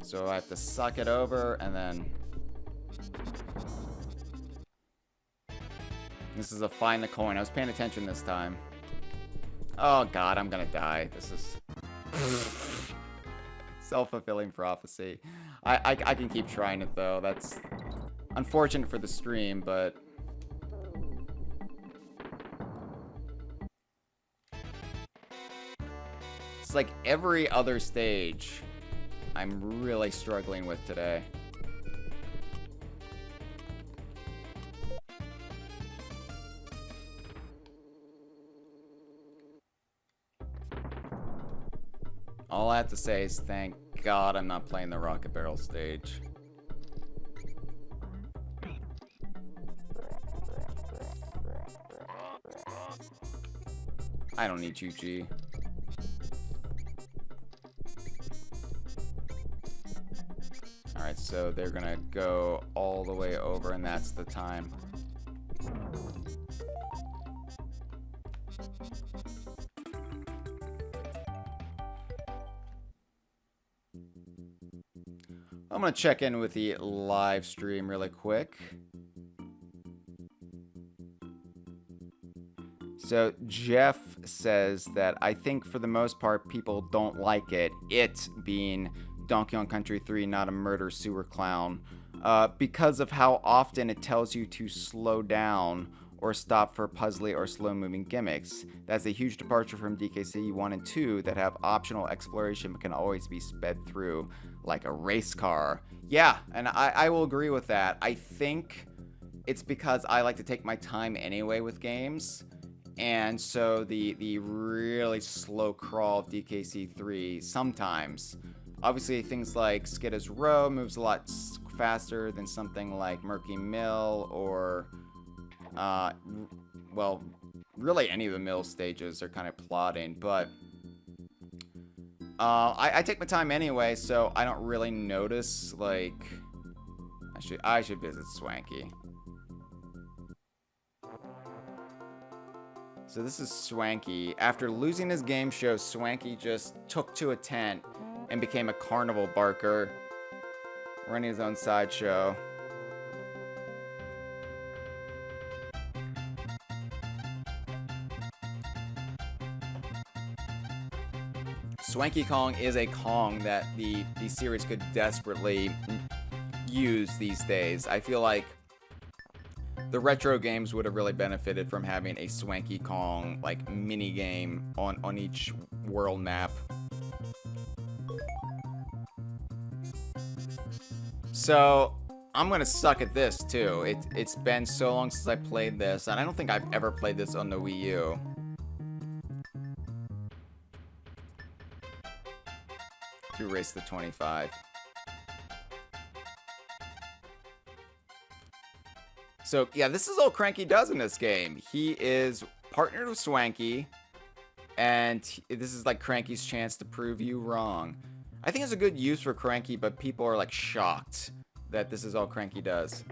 [SPEAKER 1] So I have to suck it over and then... This is a find the coin. I was paying attention this time. Oh god, I'm gonna die. This is... self-fulfilling prophecy. I can keep trying it though. That's unfortunate for the stream, but... It's like every other stage I'm really struggling with today. All I have to say is thank God I'm not playing the Rocket Barrel stage. I don't need you, G. Alright, so they're gonna go all the way over, and that's the time. I'm gonna check in with the live stream really quick. So Jeff says that I think for the most part people don't like it. It being Donkey Kong Country 3, not a murder sewer clown, because of how often it tells you to slow down or stop for puzzly or slow-moving gimmicks. That's a huge departure from DKC 1 and 2 that have optional exploration but can always be sped through, like a race car. Yeah, and I will agree with that. I think it's because I like to take my time anyway with games, and so the really slow crawl of DKC 3 sometimes... Obviously, things like Skidda's Row moves a lot faster than something like Murky Mill or, well, really any of the mill stages are kind of plodding, but I take my time anyway, so I don't really notice, like... I should visit Swanky. So this is Swanky. After losing his game show, Swanky just took to a tent and became a carnival barker, running his own sideshow. Swanky Kong is a Kong that the series could desperately use these days. I feel like the retro games would have really benefited from having a Swanky Kong like mini game on each world map. So I'm gonna suck at this too. It's been so long since I played this, and I don't think I've ever played this on the Wii U. To race the 25. So, yeah, this is all Cranky does in this game. He is partnered with Swanky, and this is like Cranky's chance to prove you wrong. I think it's a good use for Cranky, but people are like shocked that this is all Cranky does.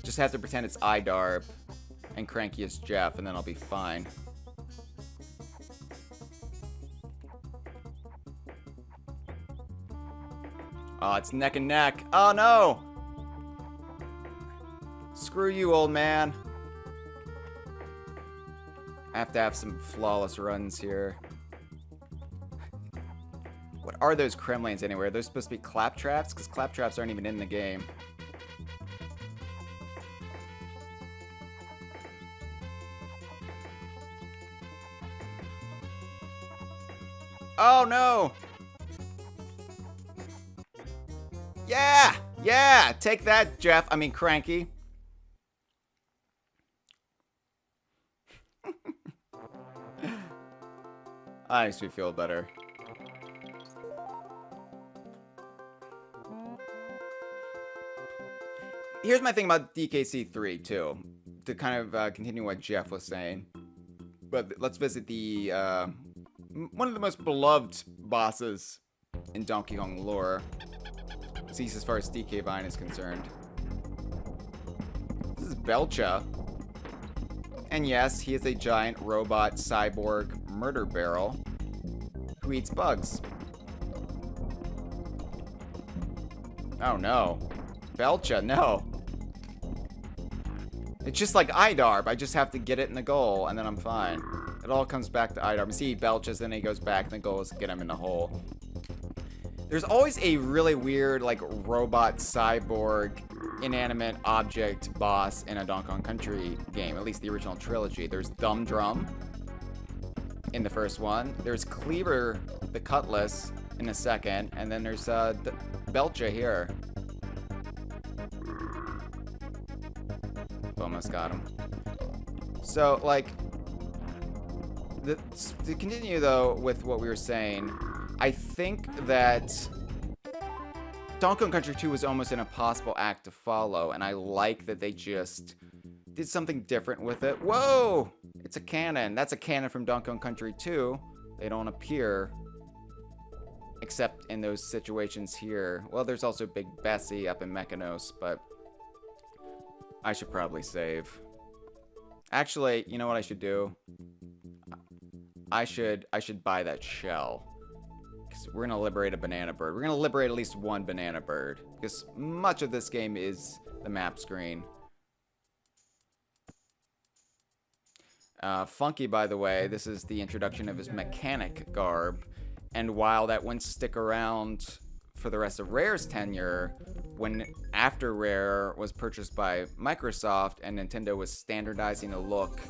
[SPEAKER 1] Just have to pretend it's Idarb and Cranky is Jeff, and then I'll be fine. Oh, it's neck and neck. Oh, no! Screw you, old man. I have to have some flawless runs here. What are those Kremlings anyway? Are those supposed to be claptraps? Because claptraps aren't even in the game. Oh, no! Yeah! Yeah! Take that, Jeff. I mean, Cranky. That makes me feel better. Here's my thing about DKC3, too. To kind of continue what Jeff was saying. But let's visit the, one of the most beloved bosses in Donkey Kong lore. At least as far as DK Vine is concerned. This is Belcha. And yes, he is a giant robot cyborg murder barrel who eats bugs. Oh no. Belcha, no. It's just like Idarb. I just have to get it in the goal, and then I'm fine. It all comes back to Idarb. See, he belches, then he goes back, and the goal is to get him in the hole. There's always a really weird, like, robot, cyborg, inanimate object boss in a Donkey Kong Country game, at least the original trilogy. There's Dum Drum in the first one. There's Cleaver the Cutlass in the second, and then there's Belcha here. Almost got him. So, like, to continue, though, with what we were saying, I think that Donkey Kong Country 2 was almost an impossible act to follow, and I like that they just did something different with it. Whoa! It's a cannon. That's a cannon from Donkey Kong Country 2. They don't appear, except in those situations here. Well, there's also Big Bessie up in Mechanos, but I should probably save. Actually, you know what I should do? I should buy that shell. Because we're going to liberate a banana bird. We're going to liberate at least one banana bird. Because much of this game is the map screen. Funky, by the way, this is the introduction of his mechanic garb. And while that wouldn't stick around for the rest of Rare's tenure, when after Rare was purchased by Microsoft and Nintendo was standardizing the look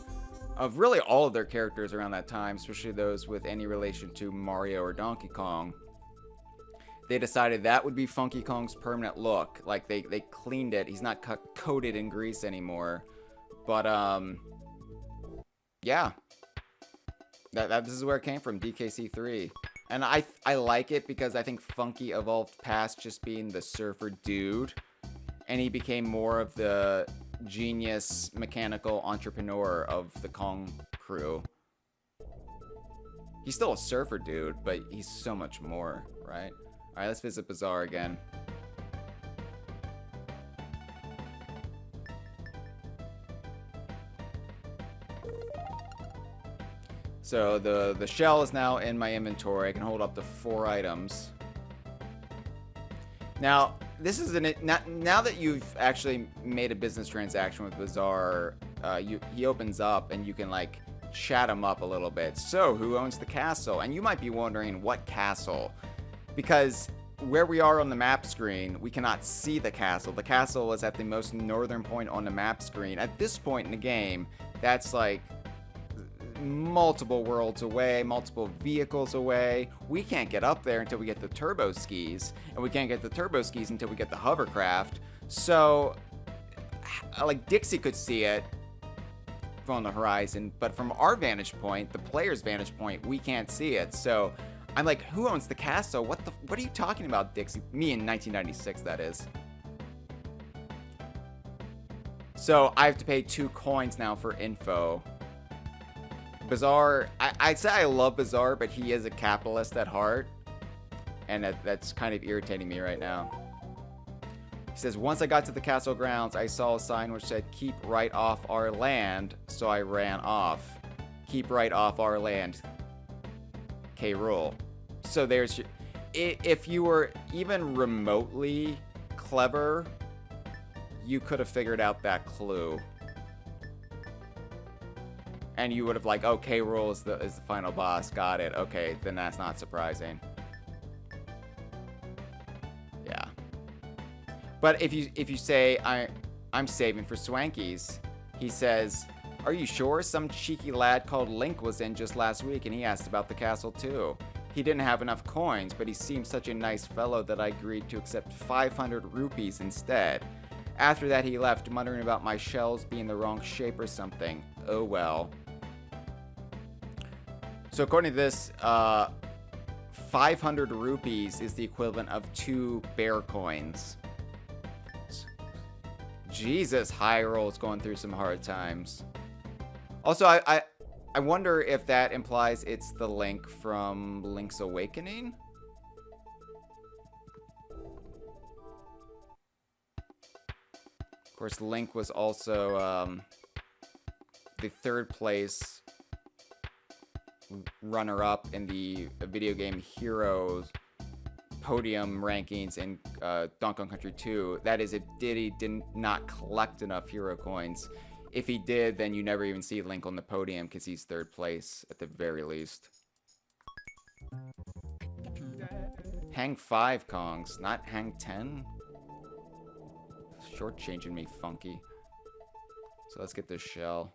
[SPEAKER 1] of really all of their characters around that time, especially those with any relation to Mario or Donkey Kong, they decided that would be Funky Kong's permanent look. Like, they cleaned it. He's not coated in grease anymore. But, yeah. This is where it came from, DKC3. And I like it because I think Funky evolved past just being the surfer dude. And he became more of the genius mechanical entrepreneur of the Kong crew. He's still a surfer dude, but he's so much more, right? Alright, let's visit Bazaar again. So the shell is now in my inventory. I can hold up to 4 items. Now, this is now that you've actually made a business transaction with Bazaar, he opens up and you can like chat him up a little bit. So, who owns the castle? And you might be wondering, what castle? Because where we are on the map screen, we cannot see the castle. The castle is at the most northern point on the map screen. At this point in the game, that's like multiple worlds away, multiple vehicles away. We can't get up there until we get the turbo skis, and we can't get the turbo skis until we get the hovercraft. So, like, Dixie could see it from the horizon, but from our vantage point, the player's vantage point, we can't see it. So, I'm like, who owns the castle? What are you talking about, Dixie? Me in 1996, that is. So, I have to pay 2 coins now for info. Bazaar, I'd say I love Bazaar, but he is a capitalist at heart. And that's kind of irritating me right now. He says, once I got to the castle grounds, I saw a sign which said, keep right off our land, so I ran off. Keep right off our land. K. Rool. So there's... If you were even remotely clever, you could have figured out that clue. And you would have like, oh, K. Rool is the final boss. Got it. Okay, then that's not surprising. Yeah. But if you say I'm saving for Swankies, he says, are you sure? Some cheeky lad called Link was in just last week, and he asked about the castle too. He didn't have enough coins, but he seemed such a nice fellow that I agreed to accept 500 rupees instead. After that, he left, muttering about my shells being the wrong shape or something. Oh well. So according to this, 500 rupees is the equivalent of 2 bear coins. Jesus, Hyle is going through some hard times. Also, I wonder if that implies it's the Link from Link's Awakening? Of course, Link was also the 3rd place runner-up in the video game Heroes podium rankings in Donkey Kong Country 2. That is, if Diddy did not collect enough hero coins. If he did, then you never even see Link on the podium because he's 3rd place at the very least. Hang 5 Kongs, not hang 10? Shortchanging me, Funky. So let's get this shell.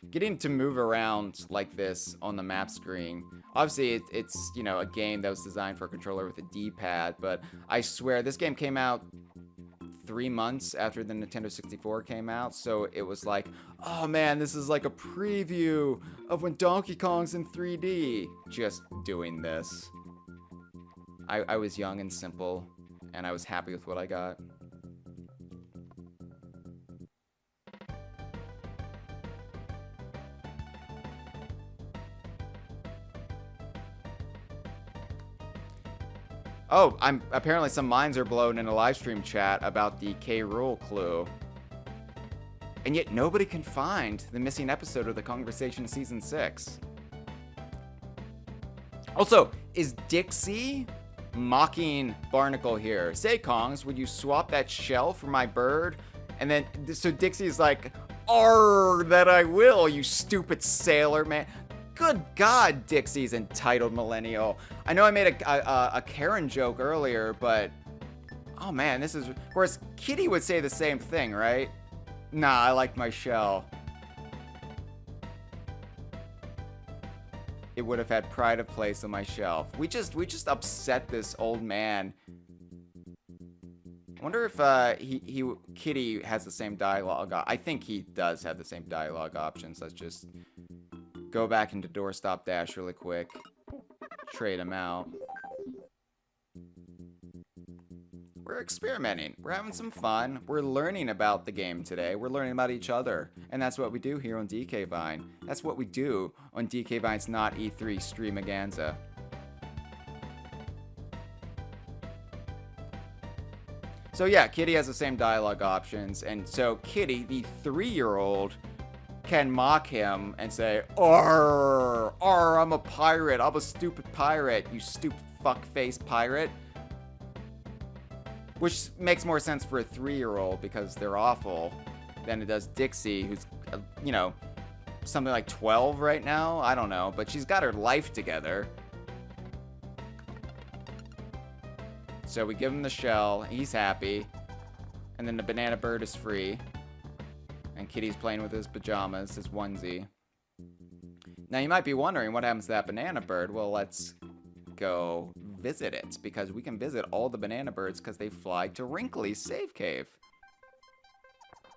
[SPEAKER 1] Getting to move around like this on the map screen, obviously it's you know, a game that was designed for a controller with a D-pad, but I swear this game came out 3 months after the Nintendo 64 came out, so it was like, oh man, this is like a preview of when Donkey Kong's in 3D. Just doing this. I was young and simple, and I was happy with what I got. Oh, apparently some minds are blown in a live stream chat about the K. Rool clue. And yet nobody can find the missing episode of The Conversation Season 6. Also, is Dixie mocking Barnacle here? Say, Kongs, would you swap that shell for my bird? And then, so Dixie's like, arr, that I will, you stupid sailor man. Good God, Dixie's entitled millennial. I know I made a Karen joke earlier, but... oh man, this is... of course, Kiddy would say the same thing, right? Nah, I like my shell. It would have had pride of place on my shelf. We just upset this old man. I wonder if Kiddy has the same dialogue. I think he does have the same dialogue options. Let's just... go back into doorstop dash really quick. trade them out. We're experimenting. We're having some fun. We're learning about the game today. We're learning about each other. And that's what we do here on DK Vine. That's what we do on DK Vine's Not E3 Stream-A-Ganza. So yeah, Kiddy has the same dialogue options. And so Kiddy, the 3-year-old, can mock him and say, "Arr, arr, I'm a pirate. I'm a stupid pirate, you stupid fuckface pirate." Which makes more sense for a 3-year-old because they're awful than it does Dixie, who's, you know, something like 12 right now. I don't know, but she's got her life together. So we give him the shell. He's happy. And then the banana bird is free. And Kiddy's playing with his pajamas, his onesie. Now you might be wondering what happens to that banana bird. Well, let's go visit it, because we can visit all the banana birds because they fly to Wrinkly's save cave.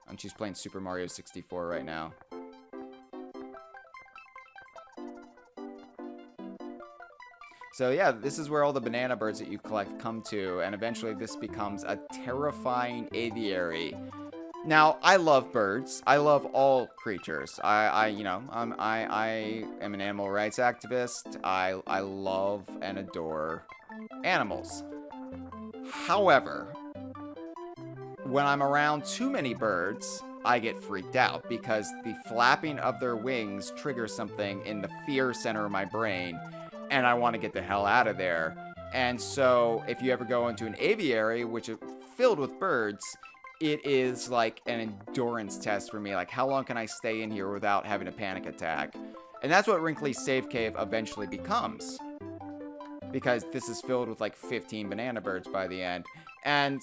[SPEAKER 1] And she's playing Super Mario 64 right now. So yeah, this is where all the banana birds that you collect come to, and eventually this becomes a terrifying aviary. Now, I love birds. I love all creatures. I am an animal rights activist. I love and adore animals. However, when I'm around too many birds, I get freaked out because the flapping of their wings triggers something in the fear center of my brain, and I want to get the hell out of there. And so, if you ever go into an aviary, which is filled with birds, it is like an endurance test for me. Like, how long can I stay in here without having a panic attack? And that's what Wrinkly's Save Cave eventually becomes. Because this is filled with like 15 banana birds by the end. And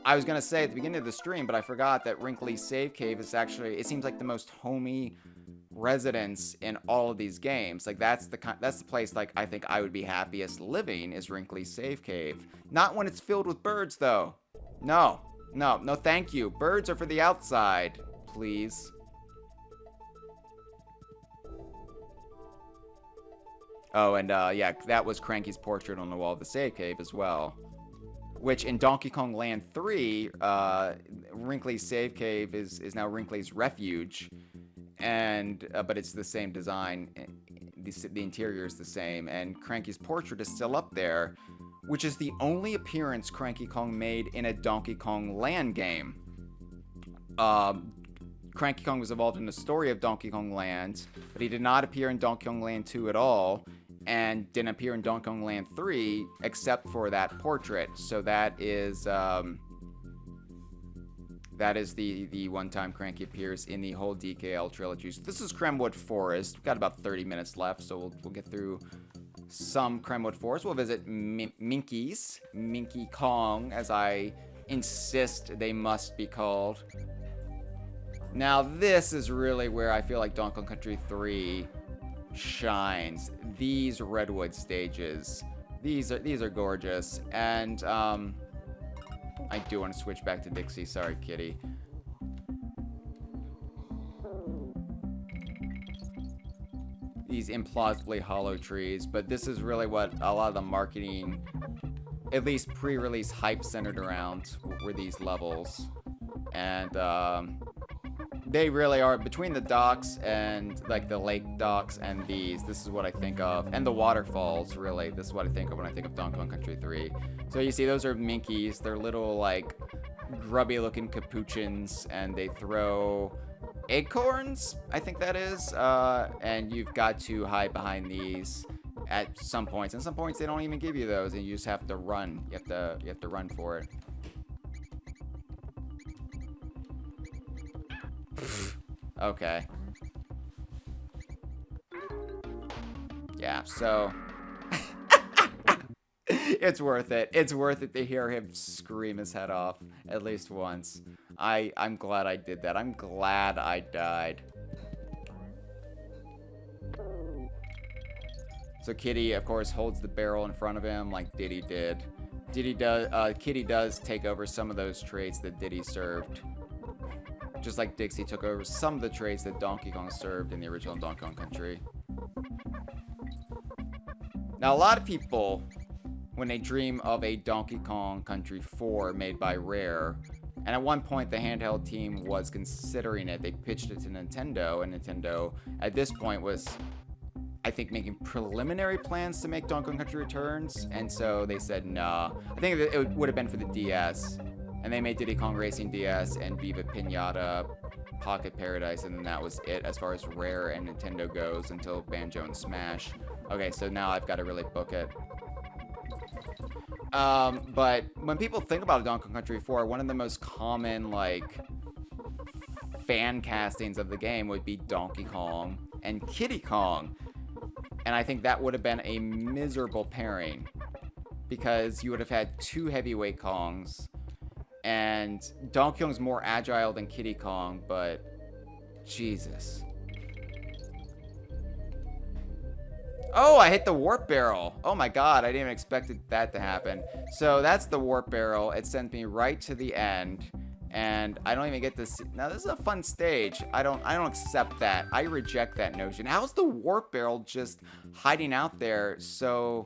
[SPEAKER 1] I was going to say at the beginning of the stream, but I forgot that Wrinkly's Save Cave is actually, it seems like the most homey residence in all of these games. Like, that's the place, like, I think I would be happiest living, is Wrinkly's Save Cave. Not when it's filled with birds, though. No, thank you. Birds are for the outside, please. Oh, and yeah, that was Cranky's portrait on the wall of the save cave as well. Which in Donkey Kong Land 3, Wrinkly's Save Cave is now Wrinkly's Refuge. And but it's the same design. The interior is the same, and Cranky's portrait is still up there, which is the only appearance Cranky Kong made in a Donkey Kong Land game. Cranky Kong was involved in the story of Donkey Kong Land, but he did not appear in Donkey Kong Land 2 at all, and didn't appear in Donkey Kong Land 3 except for that portrait. So that is the one time Cranky appears in the whole DKL trilogy. So this is Kremwood Forest. We've got about 30 minutes left, so we'll get through some Kremwood Forest. We'll visit Minky Kong, as I insist they must be called. Now this is really where I feel like Donkey Kong Country 3 shines. These redwood stages, these are gorgeous. And I do want to switch back to Dixie. Sorry, Kiddy. These implausibly hollow trees, but this is really what a lot of the marketing, at least pre-release hype, centered around, were these levels. And they really are, between the docks and like the lake docks and these, this is what I think of. And the waterfalls, really, this is what I think of when I think of Donkey Kong Country 3. So you see, those are Minkies. They're little, like, grubby looking capuchins, and they throw acorns, I think that is, and you've got to hide behind these at some points. And some points they don't even give you those, and you just have to run. You have to run for it. Okay. Yeah, so it's worth it. It's worth it to hear him scream his head off at least once. I'm glad I did that. I'm glad I died. So Kiddy, of course, holds the barrel in front of him like Diddy did. Kiddy does take over some of those traits that Diddy served. Just like Dixie took over some of the traits that Donkey Kong served in the original Donkey Kong Country. Now, a lot of people, when they dream of a Donkey Kong Country 4 made by Rare, and at one point the handheld team was considering it, they pitched it to Nintendo, and Nintendo at this point was, I think, making preliminary plans to make Donkey Kong Country Returns, and so they said nah. I think it would have been for the DS, and they made Diddy Kong Racing DS and Viva Pinata Pocket Paradise, and then that was it as far as Rare and Nintendo goes until Banjo and Smash. Okay, so now I've got to really book it. But when people think about Donkey Kong Country 4, one of the most common, like, fan castings of the game would be Donkey Kong and Kiddy Kong. And I think that would have been a miserable pairing, because you would have had two heavyweight Kongs, and Donkey Kong's more agile than Kiddy Kong, but Jesus. Oh, I hit the warp barrel. Oh my god, I didn't even expect that to happen. So that's the warp barrel. It sent me right to the end, and I don't even get to see. Now this is a fun stage. I don't accept that. I reject that notion. How's the warp barrel just hiding out there so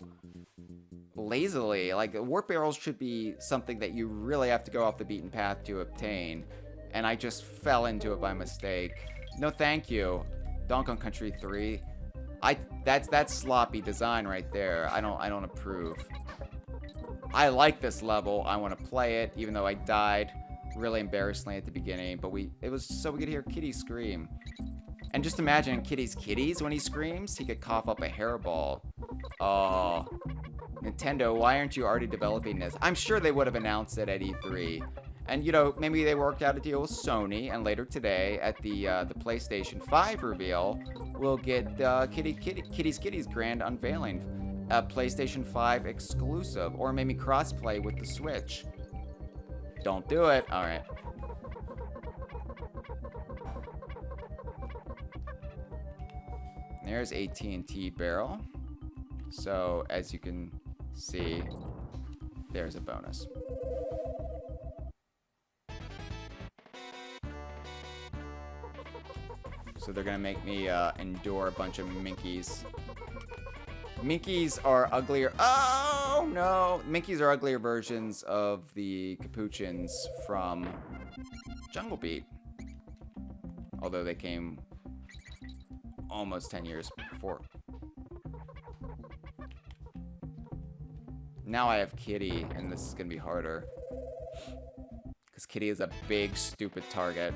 [SPEAKER 1] lazily? Like, warp barrels should be something that you really have to go off the beaten path to obtain, and I just fell into it by mistake. No thank you. Donkey Kong Country 3. That's sloppy design right there. I don't approve. I like this level. I want to play it, even though I died really embarrassingly at the beginning, but it was so we could hear Kiddy scream. And just imagine Kiddy's kitties when he screams, he could cough up a hairball. Oh, Nintendo, why aren't you already developing this? I'm sure they would have announced it at E3. And, you know, maybe they worked out a deal with Sony, and later today at the PlayStation 5 reveal, we'll get Kitty's grand unveiling. A PlayStation 5 exclusive, or maybe crossplay with the Switch. Don't do it. All right. There's AT&T barrel. So, as you can see, there's a bonus. So they're gonna make me endure a bunch of Minkies. Minkies are uglier. Oh no! Minkies are uglier versions of the Capuchins from Jungle Beat. Although they came almost 10 years before. Now I have Kiddy, and this is gonna be harder. Because Kiddy is a big, stupid target.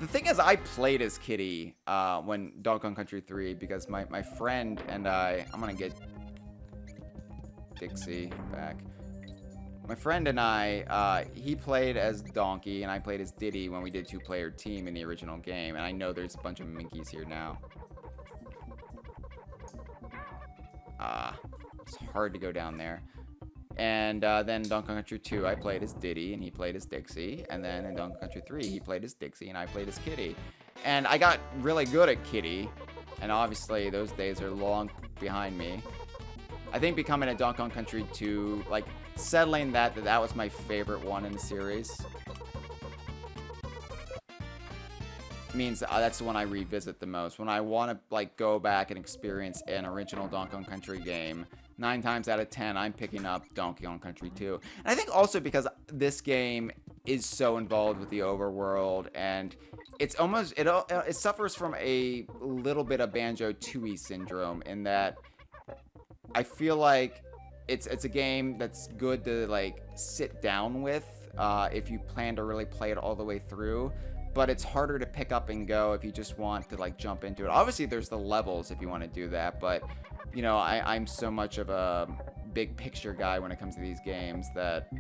[SPEAKER 1] The thing is, I played as Kiddy when Donkey Kong Country 3, because my friend and I'm gonna get Dixie back. My friend and he played as Donkey, and I played as Diddy when we did two-player team in the original game, and I know there's a bunch of Minkies here now. It's hard to go down there. And then Donkey Kong Country 2, I played as Diddy, and he played as Dixie. And then in Donkey Kong Country 3, he played as Dixie, and I played as Kiddy. And I got really good at Kiddy, and obviously those days are long behind me. I think becoming a Donkey Kong Country 2, like, settling that was my favorite one in the series, means that's the one I revisit the most. When I want to, like, go back and experience an original Donkey Kong Country game, 9 times out of 10, I'm picking up Donkey Kong Country 2. And I think also because this game is so involved with the overworld, and it's almost, it suffers from a little bit of Banjo-Tooie syndrome, in that I feel like it's a game that's good to, like, sit down with if you plan to really play it all the way through. But it's harder to pick up and go if you just want to, like, jump into it. Obviously, there's the levels if you want to do that, but, you know, I'm so much of a big picture guy when it comes to these games that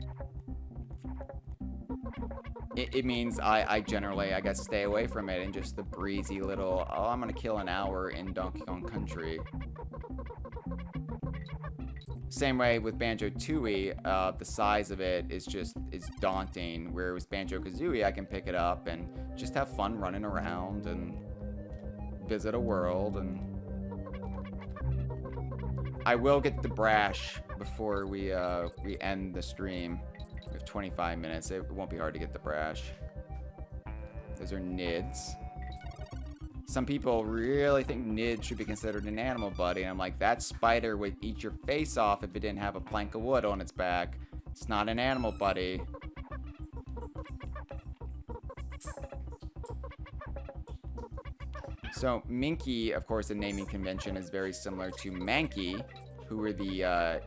[SPEAKER 1] it means I generally, I guess, stay away from it, and just the breezy little, oh, I'm gonna kill an hour in Donkey Kong Country. Same way with Banjo-Tooie, the size of it is daunting, where with Banjo-Kazooie, I can pick it up and just have fun running around and visit a world. And I will get the brash before we end the stream. We have 25 minutes. It won't be hard to get the brash. Those are NIDs. Some people really think Nid should be considered an animal, buddy. And I'm like, that spider would eat your face off if it didn't have a plank of wood on its back. It's not an animal, buddy. So, Minky, of course, the naming convention is very similar to Mankey, who were the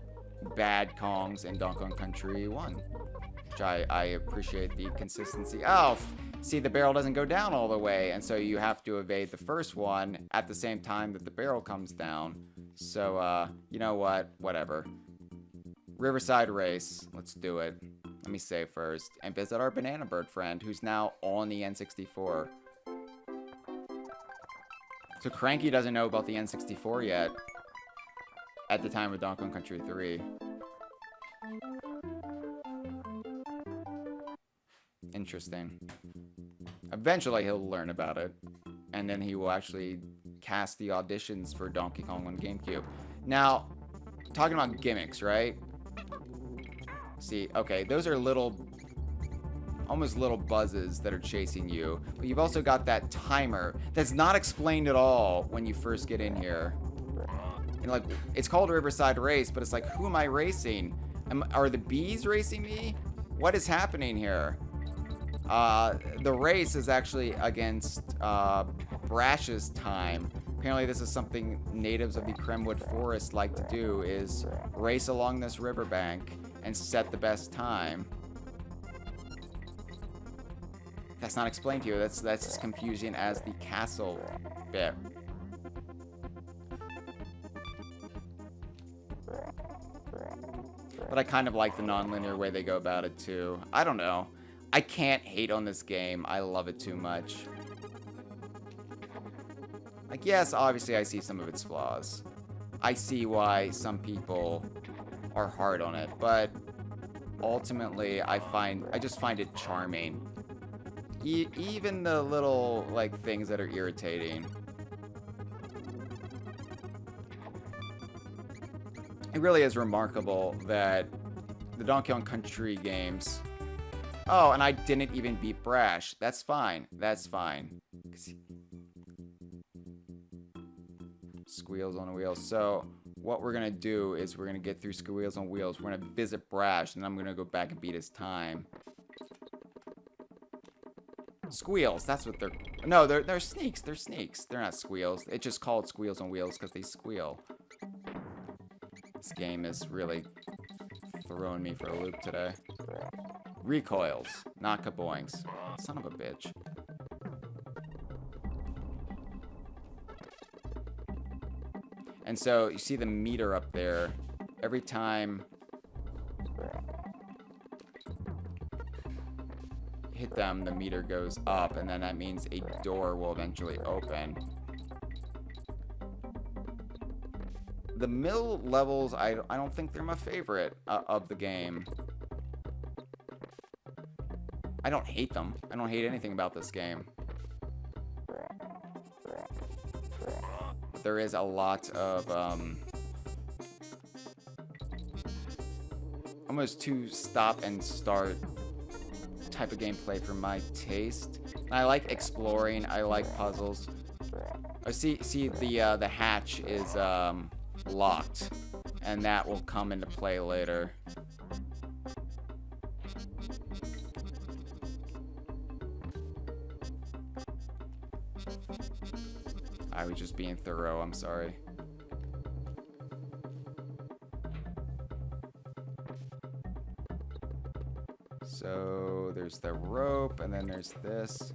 [SPEAKER 1] bad Kongs in Donkey Kong Country 1. Which I appreciate the consistency. Oh, see, the barrel doesn't go down all the way, and so you have to evade the first one at the same time that the barrel comes down. So, you know what? Whatever. Riverside Race. Let's do it. Let me save first. And visit our Banana Bird friend, who's now on the N64. So Cranky doesn't know about the N64 yet. At the time of Donkey Kong Country 3. Interesting. Eventually he'll learn about it. And then he will actually cast the auditions for Donkey Kong on GameCube. Now, talking about gimmicks, right? See, okay, those are little... almost little buzzes that are chasing you. But you've also got that timer that's not explained at all when you first get in here. And like, it's called Riverside Race, but it's like, who am I racing? Are the bees racing me? What is happening here? The race is actually against Brash's time. Apparently this is something natives of the Kremwood forest like to do, is race along this riverbank and set the best time. That's not explained to you. That's as confusing as the castle bit. But I kind of like the non-linear way they go about it too. I don't know. I can't hate on this game. I love it too much. Like, yes, obviously I see some of its flaws. I see why some people are hard on it, but ultimately I just find it charming. Even the little, like, things that are irritating. It really is remarkable that the Donkey Kong Country games... Oh, and I didn't even beat Brash. That's fine. That's fine. Squeals on Wheels. So, what we're going to do is we're going to get through Squeals on Wheels. We're going to visit Brash, and then I'm going to go back and beat his time. Squeals, that's what they're... No, they're sneaks. They're sneaks. They're not squeals. It's just called Squeals on Wheels because they squeal. This game is really throwing me for a loop today. Recoils, not kaboinks. Son of a bitch. And so, you see the meter up there. Every time... hit them, the meter goes up, and then that means a door will eventually open. The middle levels, I don't think they're my favorite of the game. I don't hate them. I don't hate anything about this game. But there is a lot of almost too stop and start type of gameplay for my taste. And I like exploring. I like puzzles. Oh, see, the hatch is locked, and that will come into play later. I was just being thorough. I'm sorry. So there's the rope, and then there's this.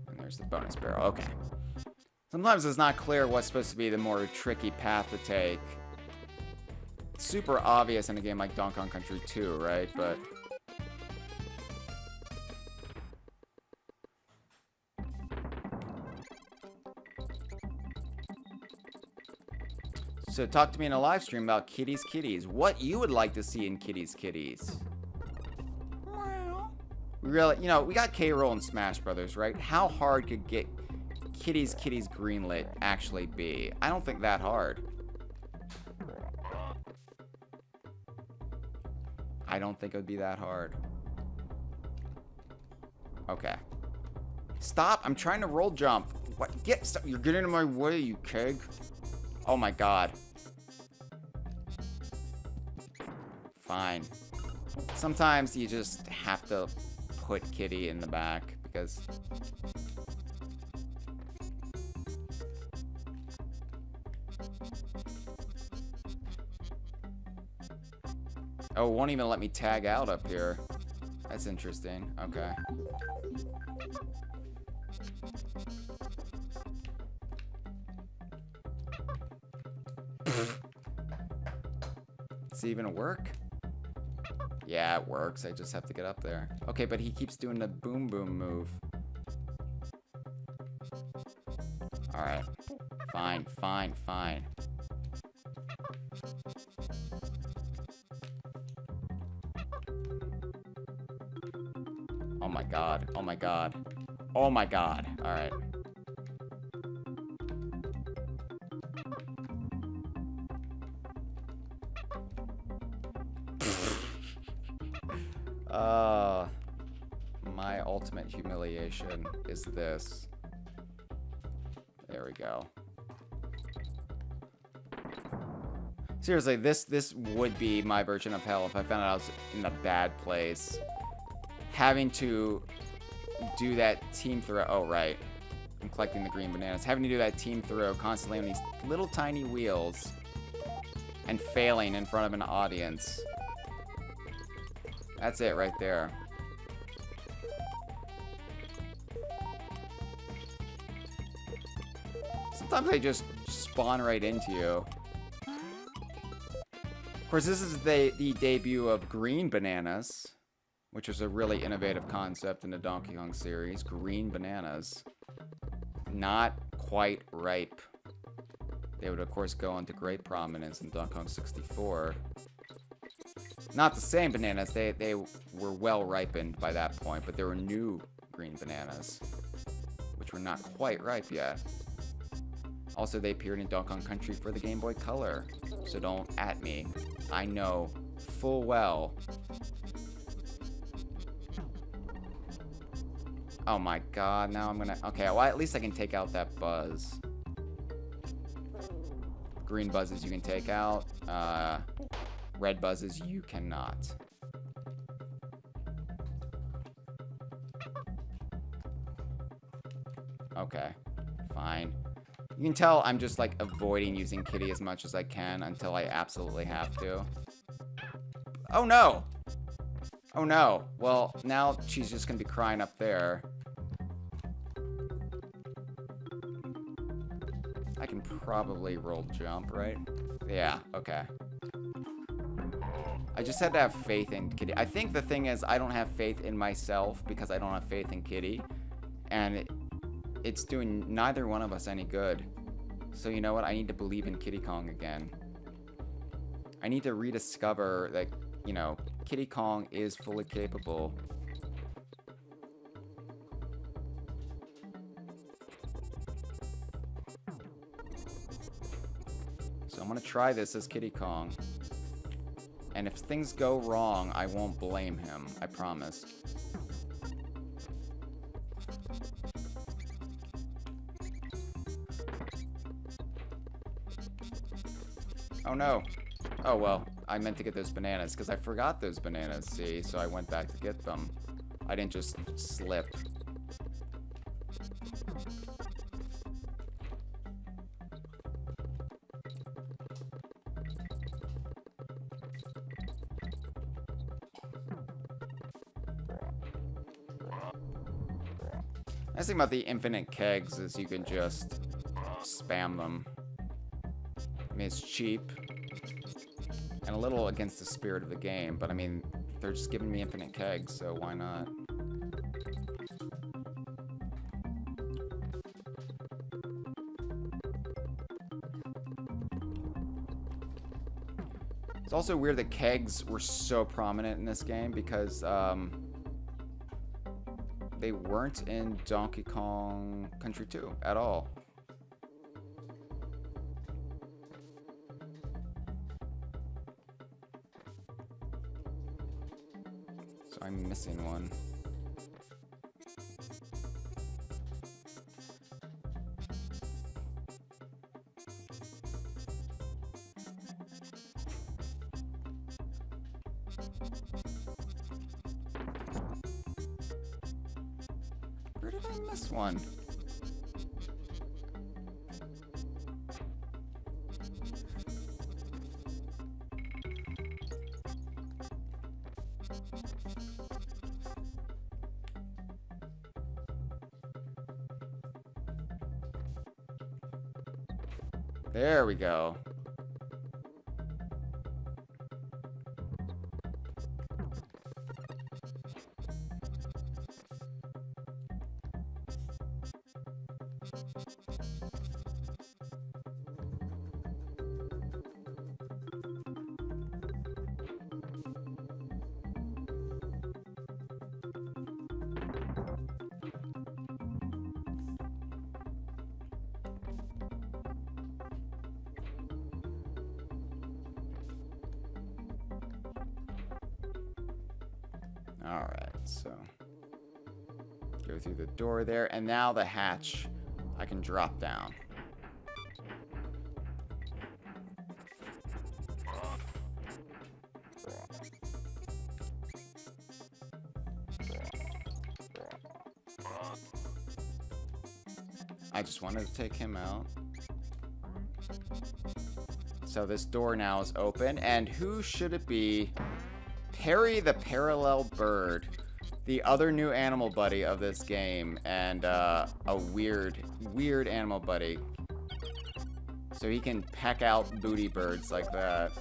[SPEAKER 1] And there's the bonus barrel. Okay. Sometimes it's not clear what's supposed to be the more tricky path to take. It's super obvious in a game like Donkey Kong Country 2, right? But... So talk to me in a live stream about Kiddy's Kitties. What you would like to see in Kiddy's Kitties. We really, you know, we got K-Rool and Smash Brothers, right? How hard could get Kiddy's Kitties greenlit actually be? I don't think that hard. I don't think it would be that hard. Okay. Stop! I'm trying to roll jump. What? Stop. You're getting in my way, you keg. Oh my god. Fine. Sometimes you just have to put Kiddy in the back because... Oh, it won't even let me tag out up here. That's interesting. Okay. Does it even work? Yeah, it works. I just have to get up there. Okay, but he keeps doing the boom boom move. Alright. Fine, fine, fine. Oh my god. Oh my god. Oh my god. Alright. My ultimate humiliation is this. There we go. Seriously, this would be my version of hell if I found out I was in a bad place. Having to do that team throw. Oh, right. I'm collecting the green bananas. Having to do that team throw constantly on these little tiny wheels. And failing in front of an audience. That's it right there. Sometimes they just spawn right into you. Of course, this is the debut of green bananas, which was a really innovative concept in the Donkey Kong series. Green bananas. Not quite ripe. They would, of course, go into great prominence in Donkey Kong 64. Not the same bananas. They were well ripened by that point, but there were new green bananas, which were not quite ripe yet. Also, they appeared in Donkey Kong Country for the Game Boy Color, so don't at me. I know full well. Oh my god, now I'm gonna... Okay, well, at least I can take out that buzz. Green buzzes you can take out. Red buzzes you cannot. Okay, fine. You can tell I'm just, like, avoiding using Kiddy as much as I can until I absolutely have to. Oh, no! Oh, no. Well, now she's just gonna be crying up there. I can probably roll jump, right? Yeah, okay. I just had to have faith in Kiddy. I think the thing is, I don't have faith in myself because I don't have faith in Kiddy. And it's doing neither one of us any good. So you know what? I need to believe in Kiddy Kong again. I need to rediscover that, you know, Kiddy Kong is fully capable. So I'm gonna try this as Kiddy Kong. And if things go wrong, I won't blame him. I promise. Oh no. Oh well, I meant to get those bananas because I forgot those bananas, see? So I went back to get them. I didn't just slip. The nice thing about the infinite kegs is you can just spam them. I mean, it's cheap and a little against the spirit of the game, but I mean, they're just giving me infinite kegs, so why not? It's also weird that kegs were so prominent in this game because they weren't in Donkey Kong Country 2 at all. So I'm missing one. Where did I miss one? There we go. Alright, so go through the door there, and now the hatch I can drop down. I just wanted to take him out. So this door now is open, and who should it be? Perry the Parallel Bird, the other new animal buddy of this game, and a weird animal buddy. So he can peck out booty birds like that.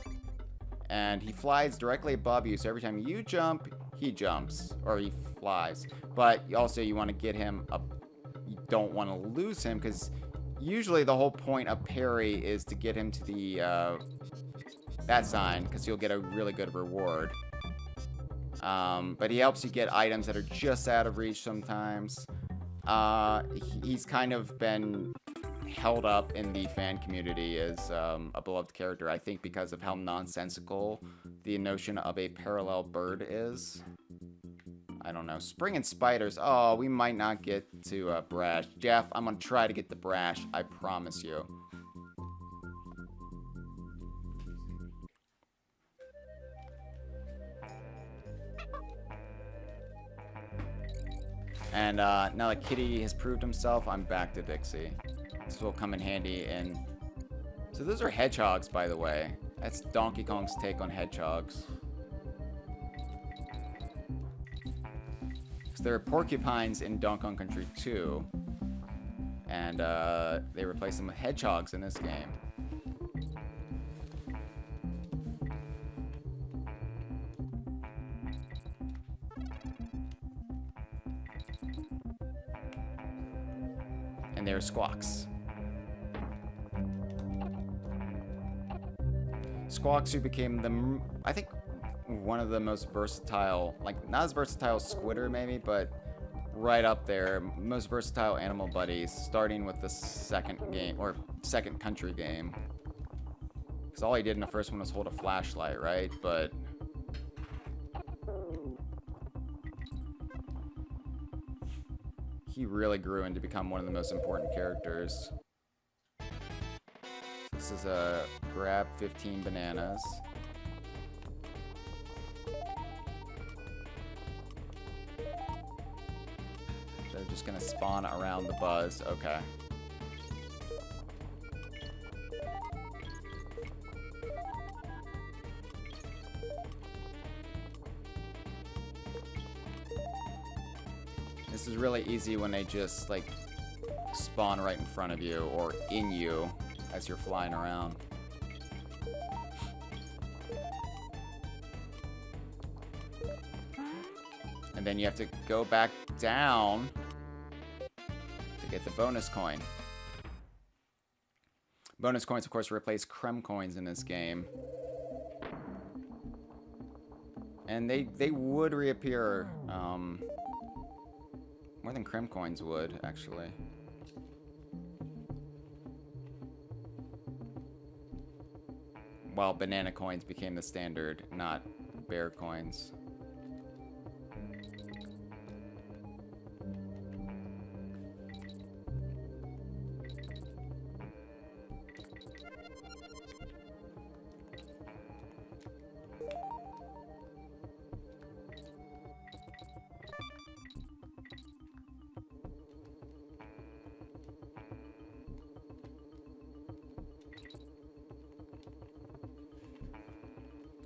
[SPEAKER 1] And he flies directly above you, so every time you jump, he jumps, or he flies. But also you want to get him up. You don't want to lose him, because usually the whole point of parry is to get him to the that sign, because you'll get a really good reward. But he helps you get items that are just out of reach sometimes. He's kind of been held up in the fan community as a beloved character, I think, because of how nonsensical the notion of a parallel bird is. I don't know. Spring and spiders. Oh, we might not get to Brash. Jeff, I'm going to try to get the Brash. I promise you. And now that Kiddy has proved himself, I'm back to Dixie. This will come in handy. And so those are hedgehogs, by the way. That's Donkey Kong's take on hedgehogs. So there are porcupines in Donkey Kong Country 2. And they replaced them with hedgehogs in this game. And they're squawks. Squawks, who became the, I think, one of the most versatile, like, not as versatile as Squidder maybe, but right up there, most versatile animal buddies, starting with the second game, or second country game. Because all he did in the first one was hold a flashlight, right? But he really grew into become one of the most important characters. This is a grab 15 bananas. They're just gonna spawn around the buzz. Okay. This is really easy when they just, like, spawn right in front of you or in you as you're flying around. And then you have to go back down to get the bonus coin. Bonus coins, of course, replace Krem coins in this game. And they would reappear, more than Krem coins would, actually. While banana coins became the standard, not bear coins.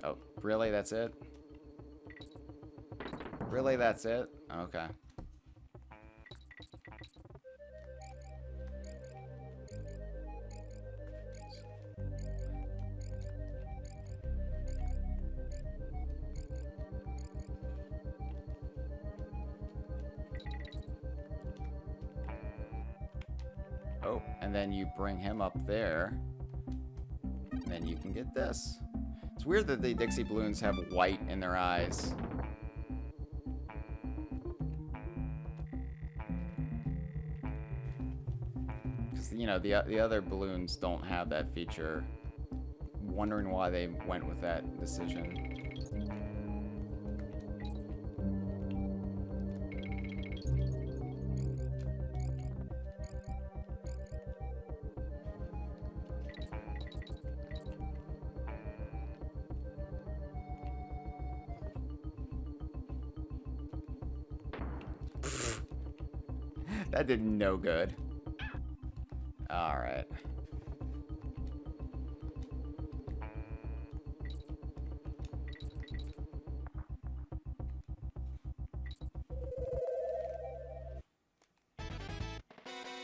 [SPEAKER 1] Oh, really? That's it? Really? That's it? Okay. Oh, and then you bring him up there. And then you can get this. It's weird that the Dixie balloons have white in their eyes. Because, you know, the other balloons don't have that feature. Wondering why they went with that decision. That did no good. Alright.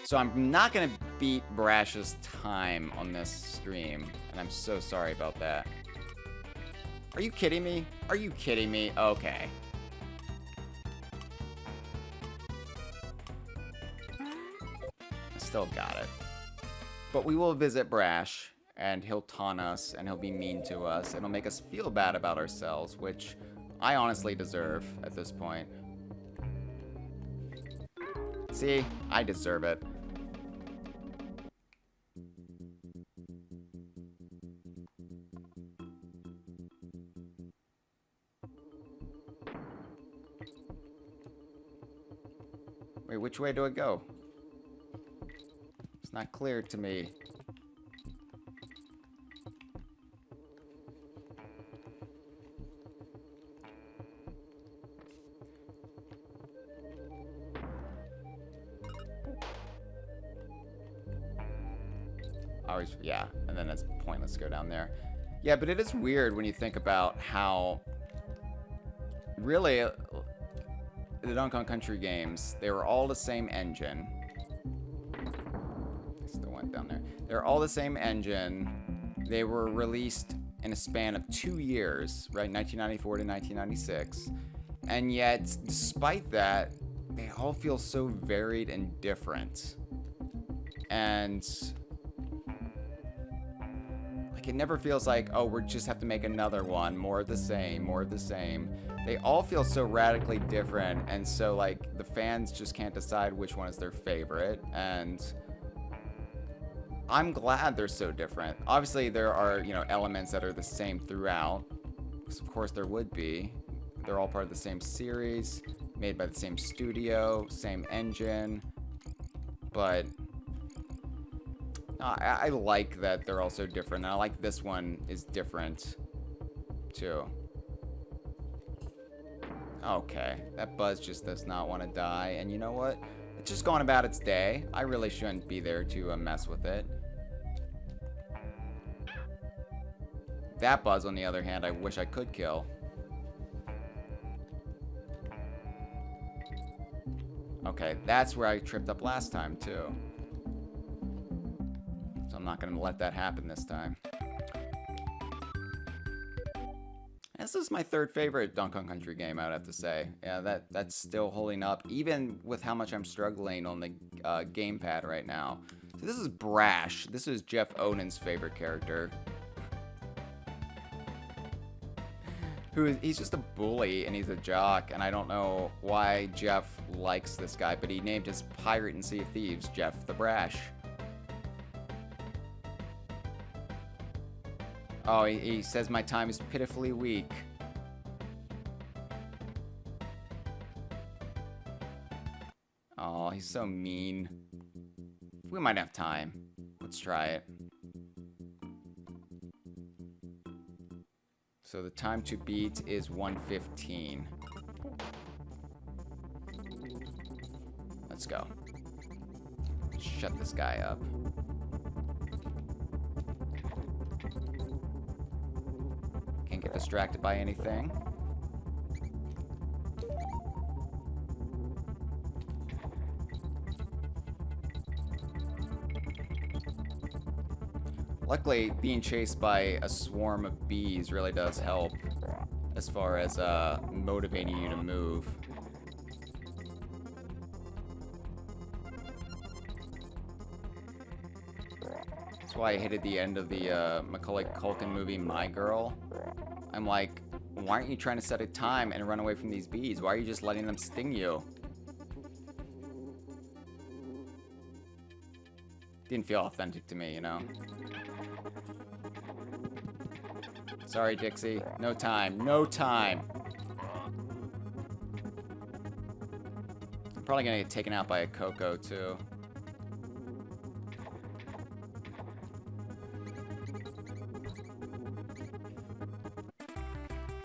[SPEAKER 1] So I'm not going to beat Brash's time on this stream, and I'm so sorry about that. Are you kidding me? Are you kidding me? Okay. Still got it. But we will visit Brash, and he'll taunt us, and he'll be mean to us, and he'll make us feel bad about ourselves, which I honestly deserve at this point. See? I deserve it. Wait, which way do I go? It's not clear to me. Always, yeah, and then it's pointless to go down there. Yeah, but it is weird when you think about how really the Donkey Kong Country games, they were all the same engine. Still went down there. They're all the same engine. They were released in a span of 2 years, right? 1994 to 1996. And yet, despite that, they all feel so varied and different. And like, it never feels like, oh, we just have to make another one, more of the same, more of the same. They all feel so radically different, and so, like, the fans just can't decide which one is their favorite, and I'm glad they're so different. Obviously, there are, you know, elements that are the same throughout, because of course there would be. They're all part of the same series, made by the same studio, same engine, but I like that they're all so different, and I like this one is different, too. Okay, that Buzz just does not want to die, and you know what? It's just going about its day. I really shouldn't be there to mess with it. That Buzz, on the other hand, I wish I could kill. Okay, that's where I tripped up last time, too. So I'm not going to let that happen this time. This is my third favorite Donkey Kong Country game, I'd have to say. Yeah, that's still holding up, even with how much I'm struggling on the GamePad right now. So this is Brash. This is Jeff Oden's favorite character. He's just a bully, and he's a jock, and I don't know why Jeff likes this guy, but he named his pirate in Sea of Thieves Jeff the Brash. Oh, he says my time is pitifully weak. Oh, he's so mean. We might have time. Let's try it. So the time to beat is 1:15. Let's go. Shut this guy up. get distracted by anything. Luckily, being chased by a swarm of bees really does help as far as motivating you to move. That's why I hated the end of the Macaulay Culkin movie, My Girl. I'm like, why aren't you trying to set a time and run away from these bees? Why are you just letting them sting you? Didn't feel authentic to me, you know? Sorry, Dixie. No time. No time. I'm probably gonna get taken out by a Coco, too.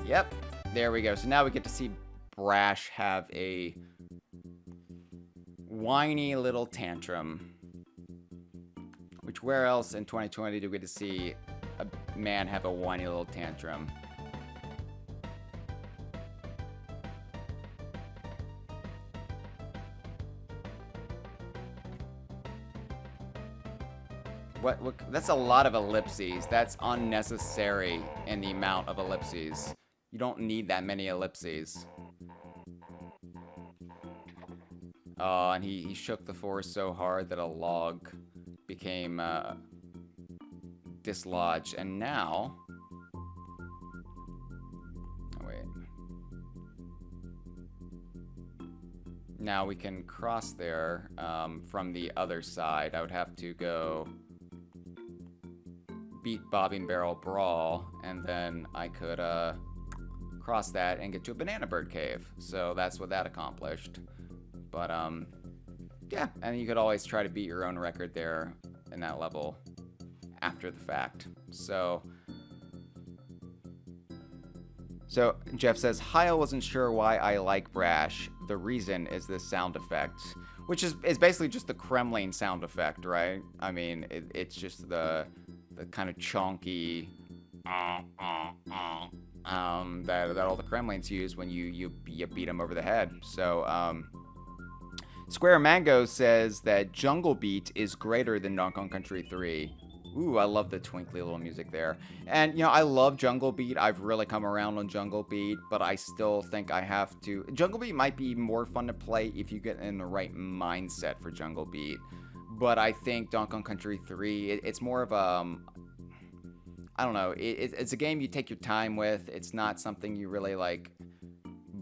[SPEAKER 1] Yep. There we go. So now we get to see Brash have a whiny little tantrum. Which, where else in 2020 do we get to see a man have a whiny little tantrum? What? That's a lot of ellipses. That's unnecessary in the amount of ellipses. You don't need that many ellipses. Oh, and he shook the forest so hard that a log became dislodged. And now... Oh, wait. Now we can cross there from the other side. I would have to go beat Bobbing Barrel Brawl, and then I could cross that and get to a Banana Bird Cave. So that's what that accomplished. But yeah, and you could always try to beat your own record there in that level after the fact. So Jeff says, Hyle wasn't sure why I like Brash. The reason is this sound effect, which is basically just the Kremlin sound effect, right? I mean, it's just the kind of chonky that all the Kremlins use when you beat them over the head. So Square Mango says that Jungle Beat is greater than Donkey Kong Country 3. Ooh, I love the twinkly little music there. And, you know, I love Jungle Beat. I've really come around on Jungle Beat, but I still think I have to... Jungle Beat might be more fun to play if you get in the right mindset for Jungle Beat. But I think Donkey Kong Country 3, it's more of a... I don't know. It's a game you take your time with. It's not something you really, like,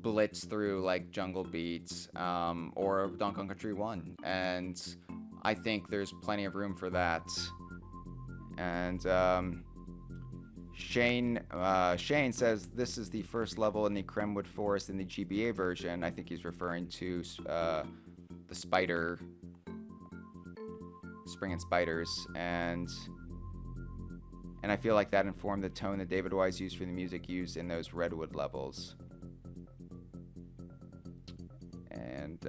[SPEAKER 1] blitz through like Jungle Beat or Donkey Kong Country 1. And I think there's plenty of room for that. And Shane says this is the first level in the Kremwood Forest in the GBA version. I think he's referring to the spider, Spring and Spiders, and I feel like that informed the tone that David Wise used for the music used in those Redwood levels. And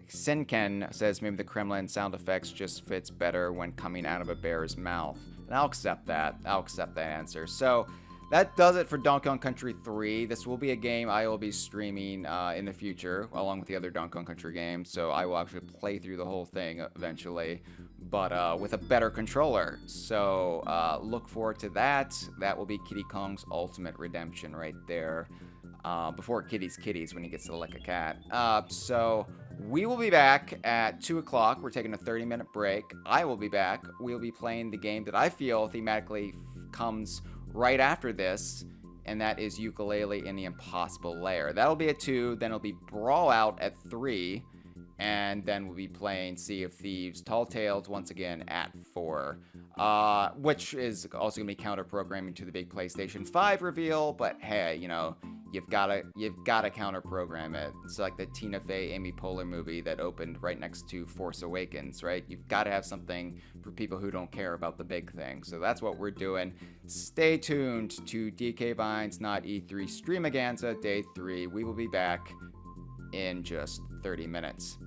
[SPEAKER 1] Sinken says maybe the Kremlin sound effects just fits better when coming out of a bear's mouth. And I'll accept that. I'll accept that answer. So that does it for Donkey Kong Country 3. This will be a game I will be streaming in the future, along with the other Donkey Kong Country games. So I will actually play through the whole thing eventually, but with a better controller. So look forward to that. That will be Kiddy Kong's ultimate redemption right there. Before Kiddy's Kitties when he gets to lick a cat. So we will be back at 2 o'clock. We're taking a 30-minute break. I will be back. We'll be playing the game that I feel thematically comes right after this, and that is Ukulele in the Impossible Lair. That'll be at 2, then it'll be Brawl Out at 3, and then we'll be playing Sea of Thieves Tall Tales once again at 4. Which is also going to be counter-programming to the big PlayStation 5 reveal, but hey, you know, you've gotta counter-program it. It's like the Tina Fey, Amy Poehler movie that opened right next to Force Awakens, right? You've got to have something for people who don't care about the big thing. So that's what we're doing. Stay tuned to DK Vine's Not E3 Stream-A-Ganza Day 3. We will be back in just 30 minutes.